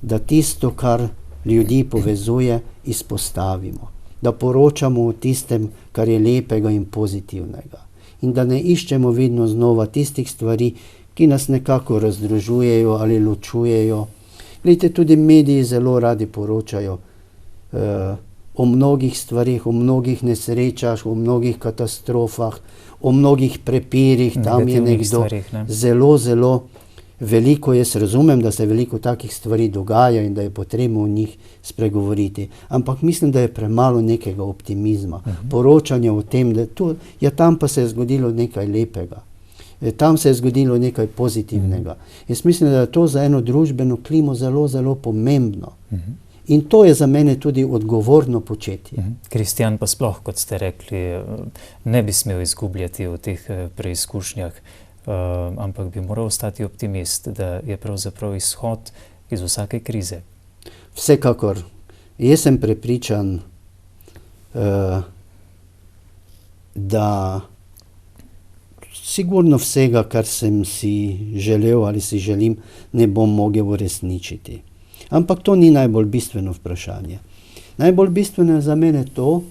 da tisto, kar ljudi povezuje, izpostavimo. Da poročamo o tistem, kar je lepega in pozitivnega. In da ne iščemo vedno znova tistih stvari, ki nas nekako razdružujejo ali ločujejo. Glejte, tudi mediji zelo radi poročajo o mnogih stvarih, o mnogih nesrečah, o mnogih katastrofah, o mnogih prepirih. Tam je nekdo zelo veliko, jaz razumem, da se veliko takih stvari dogaja in da je potrebno o njih spregovoriti, ampak mislim, da je premalo nekega optimizma, poročanja o tem, da tam pa se je zgodilo nekaj lepega, tam se je zgodilo nekaj pozitivnega. Jaz mislim, da je to za eno družbeno klimo zelo, zelo pomembno. In to je za mene tudi odgovorno početje. Kristjan pa sploh, kot ste rekli, ne bi smel izgubljati v teh preizkušnjah, ampak bi moral ostati optimist, da je pravzaprav izhod iz vsake krize. Vsekakor. Jaz sem prepričan, da sigurno vsega, kar sem si želel ali si želim, ne bom mogel uresničiti. Ampak to ni najbolj bistveno vprašanje. Najbolj bistveno je za mene to,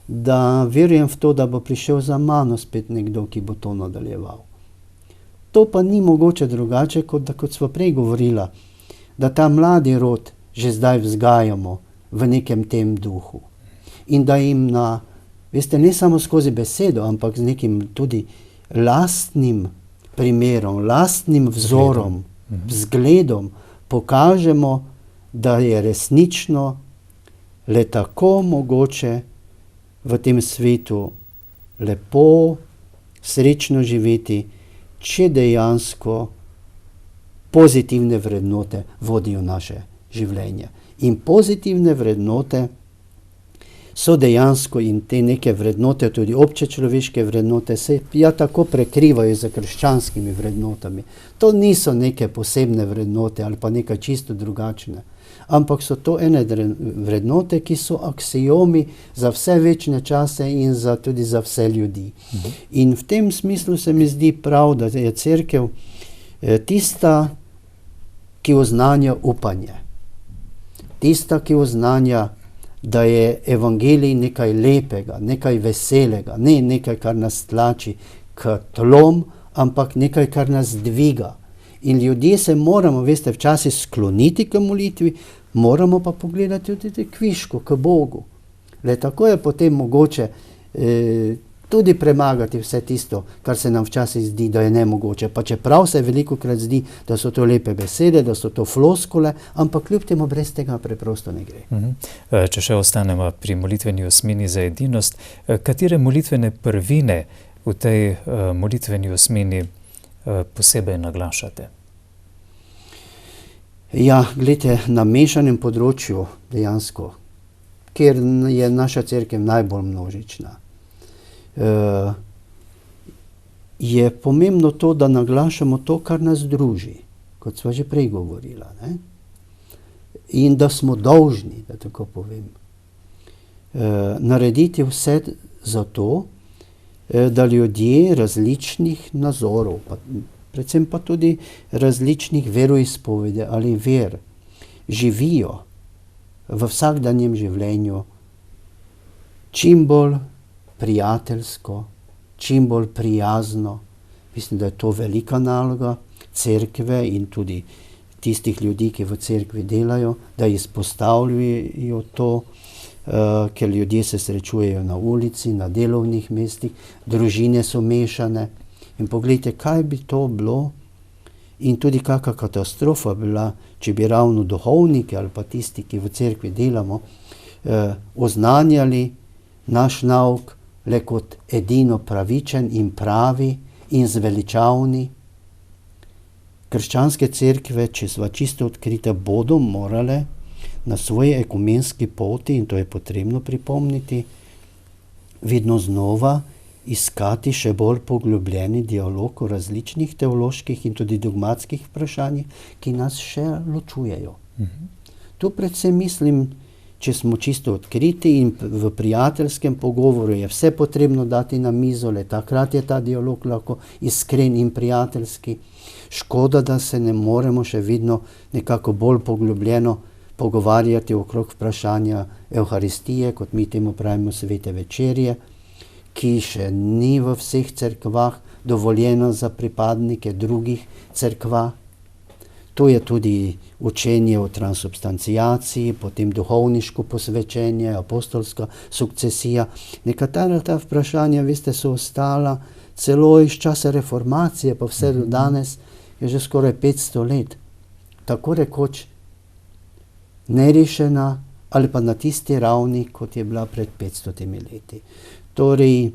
da verujem v to, da bo prišel za mano spet nekdo, ki bo to nadaljeval. To pa ni mogoče drugače, kot sva prej govorila, da ta mladi rod že zdaj vzgajamo v nekem tem duhu. In da jim veste, ne samo skozi besedo, ampak z nekim tudi lastnim primerom, lastnim vzorom, vzgledom pokažemo, da je resnično le tako mogoče v tem svetu lepo, srečno živeti, če dejansko pozitivne vrednote vodijo naše življenje. In pozitivne vrednote so dejansko, in te neke vrednote, tudi obče človeške vrednote, se tako prekrivajo z krščanskimi vrednotami. To niso neke posebne vrednote ali pa nekaj čisto drugačne, ampak so to ene vrednote, ki so aksiomi za vse večne čase in tudi za vse ljudi. In v tem smislu se mi zdi prav, da je cerkev tista, ki oznanja upanje. Tista, ki oznanja, da je evangelij nekaj lepega, nekaj veselega, ne nekaj, kar nas tlači k tlom, ampak nekaj, kar nas dviga. In ljudje se moramo, veste, včasih skloniti k molitvi, moramo pa pogledati tudi kvišku, k Bogu. Le tako je potem mogoče tudi premagati vse tisto, kar se nam včasih zdi, da je nemogoče. Pa čeprav se velikokrat zdi, da so to lepe besede, da so to floskule, ampak kljub temu brez tega preprosto ne gre. Če še ostanemo pri molitveni osmini za edinost, katere molitvene prvine v tej molitveni osmini posebej naglašate? Ja, gledajte, na mešanem področju dejansko, kjer je naša cerkev najbolj množična, je pomembno to, da naglašamo to, kar nas druži, kot sva že prej govorila, ne? In da smo dolžni, da tako povem, narediti vse za to, da ljudje različnih nazorov, predvsem pa tudi različnih veroizpovedi ali ver, živijo v vsakdanjem življenju čim bolj prijateljsko, čim bolj prijazno. Mislim, da je to velika naloga cerkve in tudi tistih ljudi, ki v cerkvi delajo, da izpostavljajo to, ker ljudje se srečujejo na ulici, na delovnih mestih, družine so mešane. In pogledajte, kaj bi to bilo in tudi kakšna katastrofa bila, če bi ravno duhovniki ali pa tisti, ki v cerkvi delamo, oznanjali naš nauk le kot edino pravičen in pravi in zveličavni. Krščanske cerkve, če sva čisto odkrite, bodo morale na svoji ekumenski poti, in to je potrebno pripomniti, vedno znova iskati še bolj poglobljeni dialog o različnih teoloških in tudi dogmatskih vprašanjih, ki nas še ločujejo. Tu predvsem mislim, če smo čisto odkriti in v prijateljskem pogovoru je vse potrebno dati na mizo, le takrat je ta dialog lahko iskren in prijateljski. Škoda, da se ne moremo še vedno nekako bolj poglobljeno pogovarjati okrog vprašanja Evharistije, kot mi temu pravimo svete večerje, ki še ni v vseh cerkvah dovoljeno za pripadnike drugih cerkva. Tu je tudi učenje o transubstanciaciji, potem duhovniško posvečenje, apostolska sukcesija. Nekatera ta vprašanja, veste, so ostala celo iz časa reformacije, pa vse do danes, je že skoraj 500 let. Tako rekoč nerešena ali pa na tisti ravni, kot je bila pred 500 leti. Torej,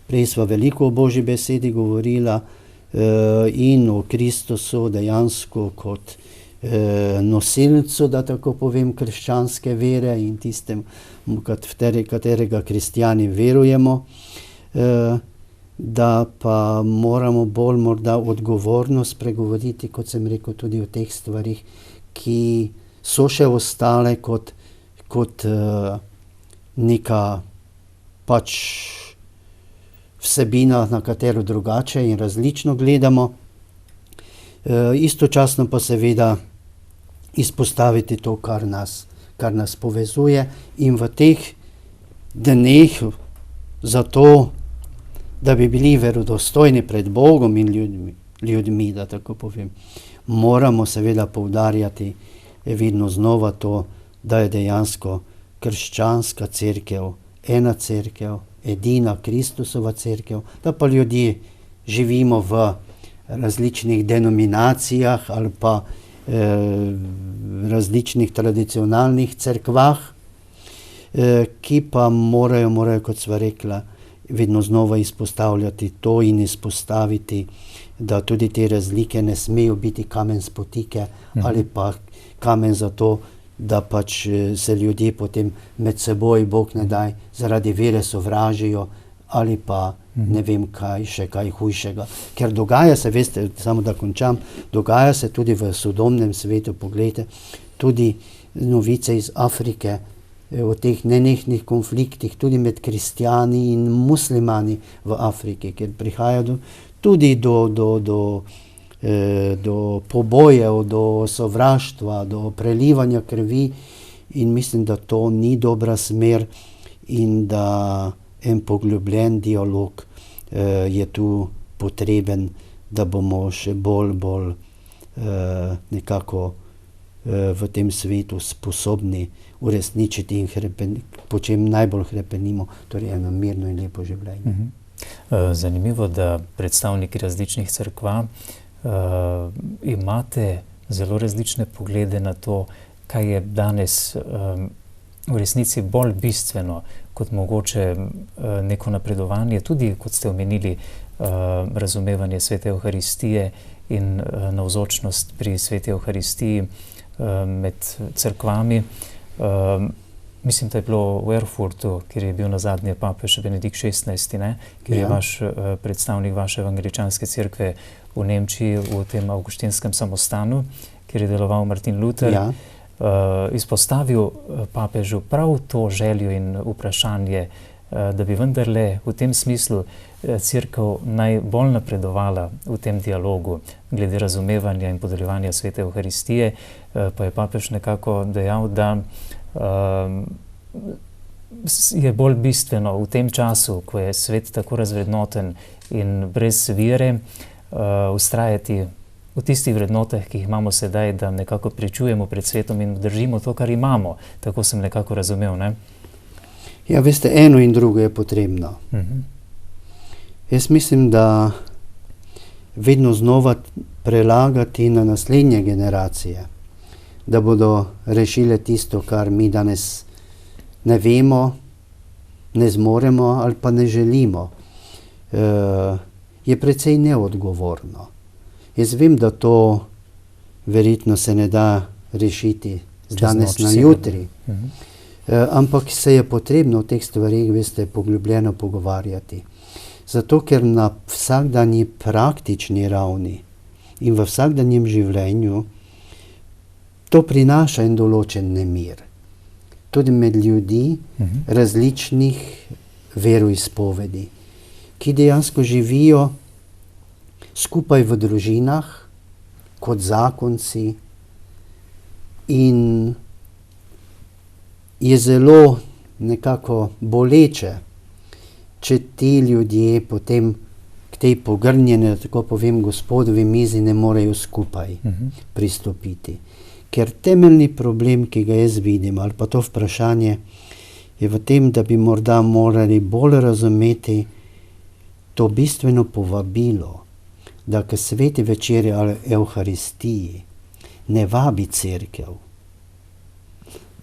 prej sva veliko o Božji besedi govorila in o Kristusu dejansko kot nosilcu, da tako povem, krščanske vere in tistem, katerega kristjani verujemo, da pa moramo bolj morda odgovorno spregovoriti, kot sem rekel, tudi o teh stvarih, ki so še ostale kot neka pač vsebina, na katero drugače in različno gledamo. Istočasno pa seveda izpostaviti to, kar nas povezuje, in v teh dneh zato, da bi bili verodostojni pred Bogom in ljudmi, da tako povem, moramo seveda poudarjati vedno znova to, da je dejansko krščanska cerkev ena cerkev, edina Kristusova cerkev, da pa ljudje živimo v različnih denominacijah ali pa različnih tradicionalnih cerkvah, ki pa morajo, kot sva rekla, vedno znova izpostavljati to in izpostaviti, da tudi te razlike ne smejo biti kamen spotike ali pa kamen za to, da pač se ljudje potem med seboj, Bog ne daj, zaradi vere sovražijo ali pa ne vem kaj hujšega. Ker dogaja se, veste, samo da končam, dogaja se tudi v sodobnem svetu, poglejte, tudi novice iz Afrike, o teh nenehnih konfliktih, tudi med kristjani in muslimani v Afriki, ker prihaja tudi do pobojev, do sovraštva, do prelivanja krvi, in mislim, da to ni dobra smer in da en poglobljen dialog je tu potreben, da bomo še bolj nekako v tem svetu sposobni uresničiti in po čem najbolj hrepenimo, torej eno mirno in lepo življenje. Zanimivo, da predstavniki različnih cerkva imate zelo različne poglede na to, kaj je danes v resnici bolj bistveno kot mogoče neko napredovanje, tudi, kot ste omenili, razumevanje svete Evharistije in navzočnost pri sveti Evharistiji med cerkvami. Mislim, da je bilo v Erfurtu, kjer je bil nazadnje papež Benedikt XVI, kjer je vaš predstavnik vaše evangeličanske cerkve v Nemčiji, v tem avgustinskem samostanu, kjer je deloval Martin Luther, izpostavil papežu prav to željo in vprašanje, da bi vendarle v tem smislu cerkev najbolj napredovala v tem dialogu glede razumevanja in podeljevanja svete Evharistije, pa je papež nekako dejal, da je bolj bistveno v tem času, ko je svet tako razvrednoten in brez vere, vztrajati v tistih vrednotah, ki jih imamo sedaj, da nekako pričujemo pred svetom in držimo to, kar imamo. Tako sem nekako razumel, ne? Ja, veste, eno in drugo je potrebno. Jaz mislim, da vedno znova prelagati na naslednje generacije, da bodo rešile tisto, kar mi danes ne vemo, ne zmoremo ali pa ne želimo, je precej neodgovorno. Jaz vem, da to verjetno se ne da rešiti z danes na jutri, ampak se je potrebno o teh stvarih, veste, poglobljeno pogovarjati. Zato, ker na vsakdanji praktični ravni in v vsakdanjem življenju to prinaša en določen nemir. Tudi med ljudi različnih veroizpovedi, ki dejansko živijo skupaj v družinah, kot zakonci, in je zelo nekako boleče, če ti ljudje potem k tej pogrnjeni, da tako povem, Gospodovi mizi ne morejo skupaj pristopiti. Ker temeljni problem, ki ga jaz vidim, ali pa to vprašanje, je v tem, da bi morda morali bolj razumeti to bistveno povabilo, da k sveti večeri ali Evharistiji ne vabi cerkev,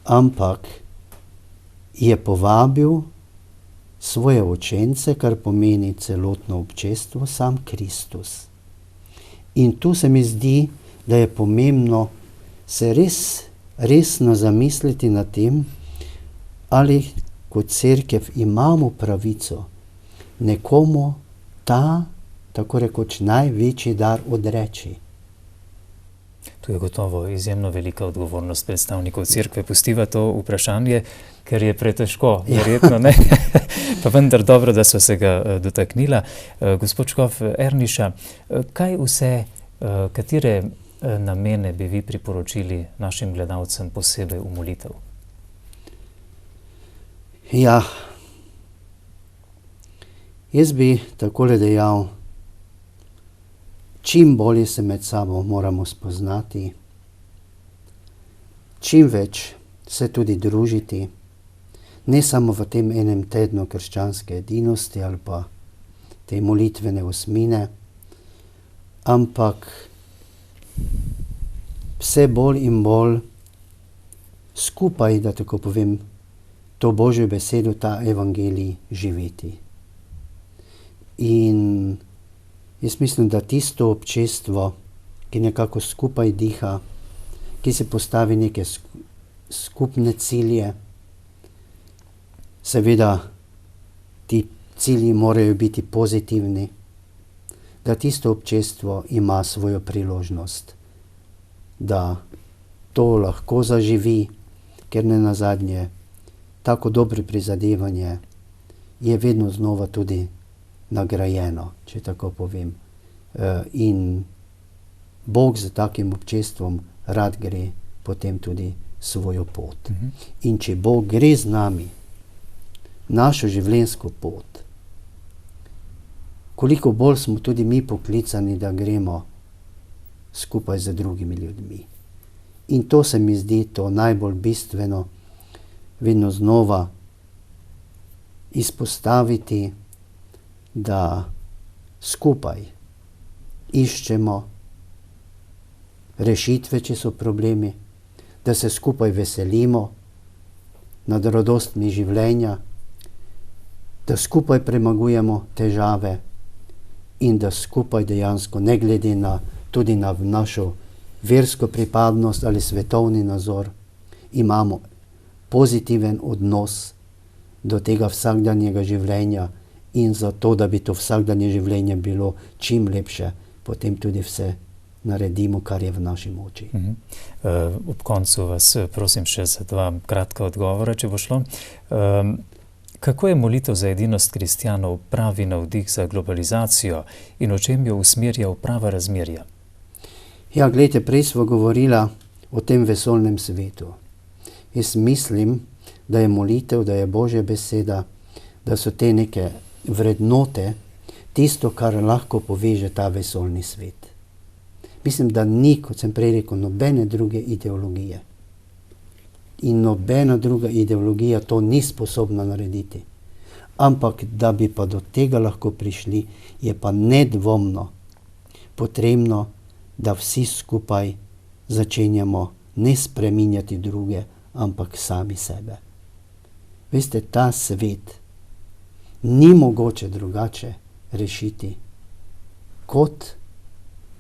ampak je povabil svoje učence, kar pomeni celotno občestvo, sam Kristus. In tu se mi zdi, da je pomembno se resno zamisliti nad tem, ali kot cerkev imamo pravico nekomu tako rekoč največji dar odreči. Tu je gotovo izjemno velika odgovornost predstavnikov cerkve. Pustiva to vprašanje, ker je pretežko, verjetno ne. Pa vendar dobro, da so se ga dotaknila. Gospod škof Erniša, kaj vse, katere namene bi vi priporočili našim gledalcem posebej v molitev? Ja, jaz bi takole dejal, čim bolje se med sabo moramo spoznati, čim več se tudi družiti, ne samo v tem enem tednu krščanske edinosti ali pa te molitvene osmine, ampak vse bolj in bolj skupaj, da tako povem, to Božjo besedo, ta evangelij živeti. In jaz mislim, da tisto občestvo, ki nekako skupaj diha, ki se postavi neke skupne cilje, seveda ti cilji morajo biti pozitivni, da tisto občestvo ima svojo priložnost, da to lahko zaživi, ker ne nazadnje tako dobro prizadevanje je vedno znova tudi nagrajeno, če tako povem. In Bog z takim občestvom rad gre potem tudi svojo pot. In če Bog gre z nami našo življenjsko pot, koliko bolj smo tudi mi poklicani, da gremo skupaj z drugimi ljudmi. In to se mi zdi to najbolj bistveno, vedno znova izpostaviti, da skupaj iščemo rešitve, če so problemi, da se skupaj veselimo nad radostmi življenja, da skupaj premagujemo težave in da skupaj dejansko, ne glede tudi na našo versko pripadnost ali svetovni nazor, imamo pozitiven odnos do tega vsakdanjega življenja in zato, da bi to vsakdanje življenje bilo čim lepše, potem tudi vse naredimo, kar je v naši moči. Ob koncu vas prosim še za 2 kratka odgovora, če bo šlo. Kako je molitev za edinost kristjanov pravi navdih za globalizacijo in o čem jo usmerja v prava razmerja? Ja, glejte, prej smo govorila o tem vesoljnem svetu. Jaz mislim, da je molitev, da je Božja beseda, da so te neke vrednote, tisto, kar lahko poveže ta vesoljni svet. Mislim, da ni, kot sem prej rekel, nobene druge ideologije. In nobena druga ideologija to ni sposobna narediti. Ampak, da bi pa do tega lahko prišli, je pa nedvomno potrebno, da vsi skupaj začenjamo ne spreminjati druge, ampak sami sebe. Veste, ta svet ni mogoče drugače rešiti, kot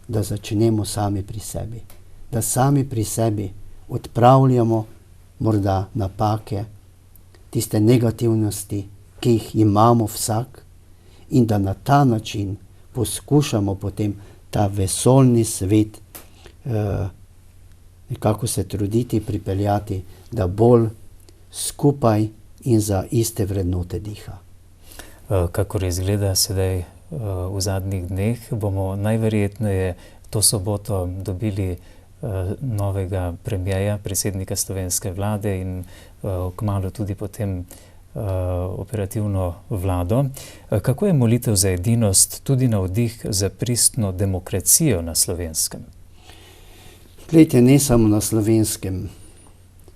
da začnemo sami pri sebi. Da sami pri sebi odpravljamo morda napake, tiste negativnosti, ki jih imamo vsak, in da na ta način poskušamo potem ta vesoljni svet nekako se truditi, pripeljati, da bolj skupaj in za iste vrednote diha. Kakor izgleda sedaj v zadnjih dneh, bomo najverjetneje to soboto dobili novega premierja, predsednika slovenske vlade in kmalu tudi potem operativno vlado. Kako je molitev za edinost tudi navdih za pristno demokracijo na Slovenskem? Glejte, ne samo na Slovenskem.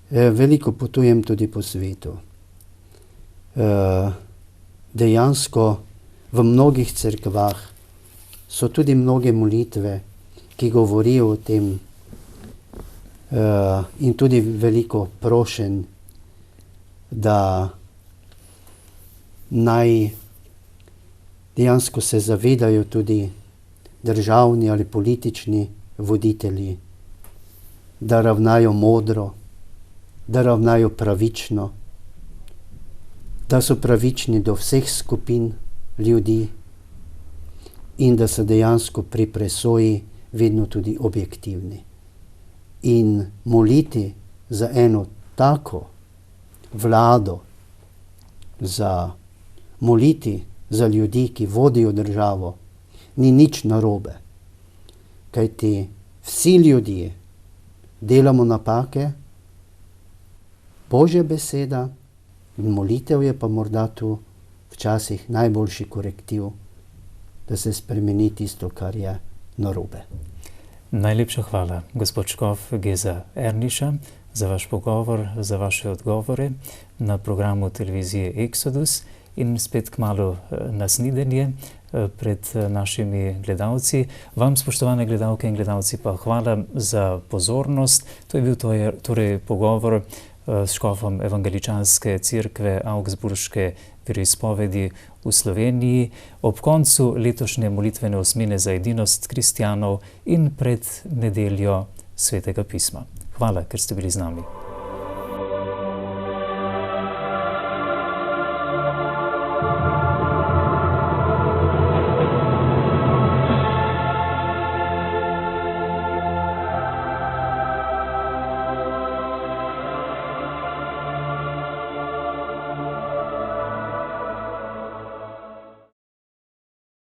Veliko potujem tudi po svetu. Dejansko v mnogih cerkvah so tudi mnoge molitve, ki govorijo o tem, in tudi veliko prošenj, da naj dejansko se zavedajo tudi državni ali politični voditelji, da ravnajo modro, da ravnajo pravično, da so pravični do vseh skupin ljudi in da so dejansko pri presoji vedno tudi objektivni. In moliti za eno tako vlado, moliti za ljudi, ki vodijo državo, ni nič narobe. Kajti vsi ljudje delamo napake, Božja beseda in molitev je pa morda tu včasih najboljši korektiv, da se spremeni tisto, kar je narobe. Najlepša hvala, gospod škof Geza Erniša, za vaš pogovor, za vaše odgovore na programu televizije Exodus in spet kmalu na snidenje pred našimi gledalci. Vam, spoštovane gledalke in gledalci, pa hvala za pozornost. To je bil torej pogovor s škofom Evangeličanske cerkve Augsburške veroizpovedi v Sloveniji ob koncu letošnje molitvene osmine za edinost kristjanov in pred nedeljo Svetega pisma. Hvala, ker ste bili z nami.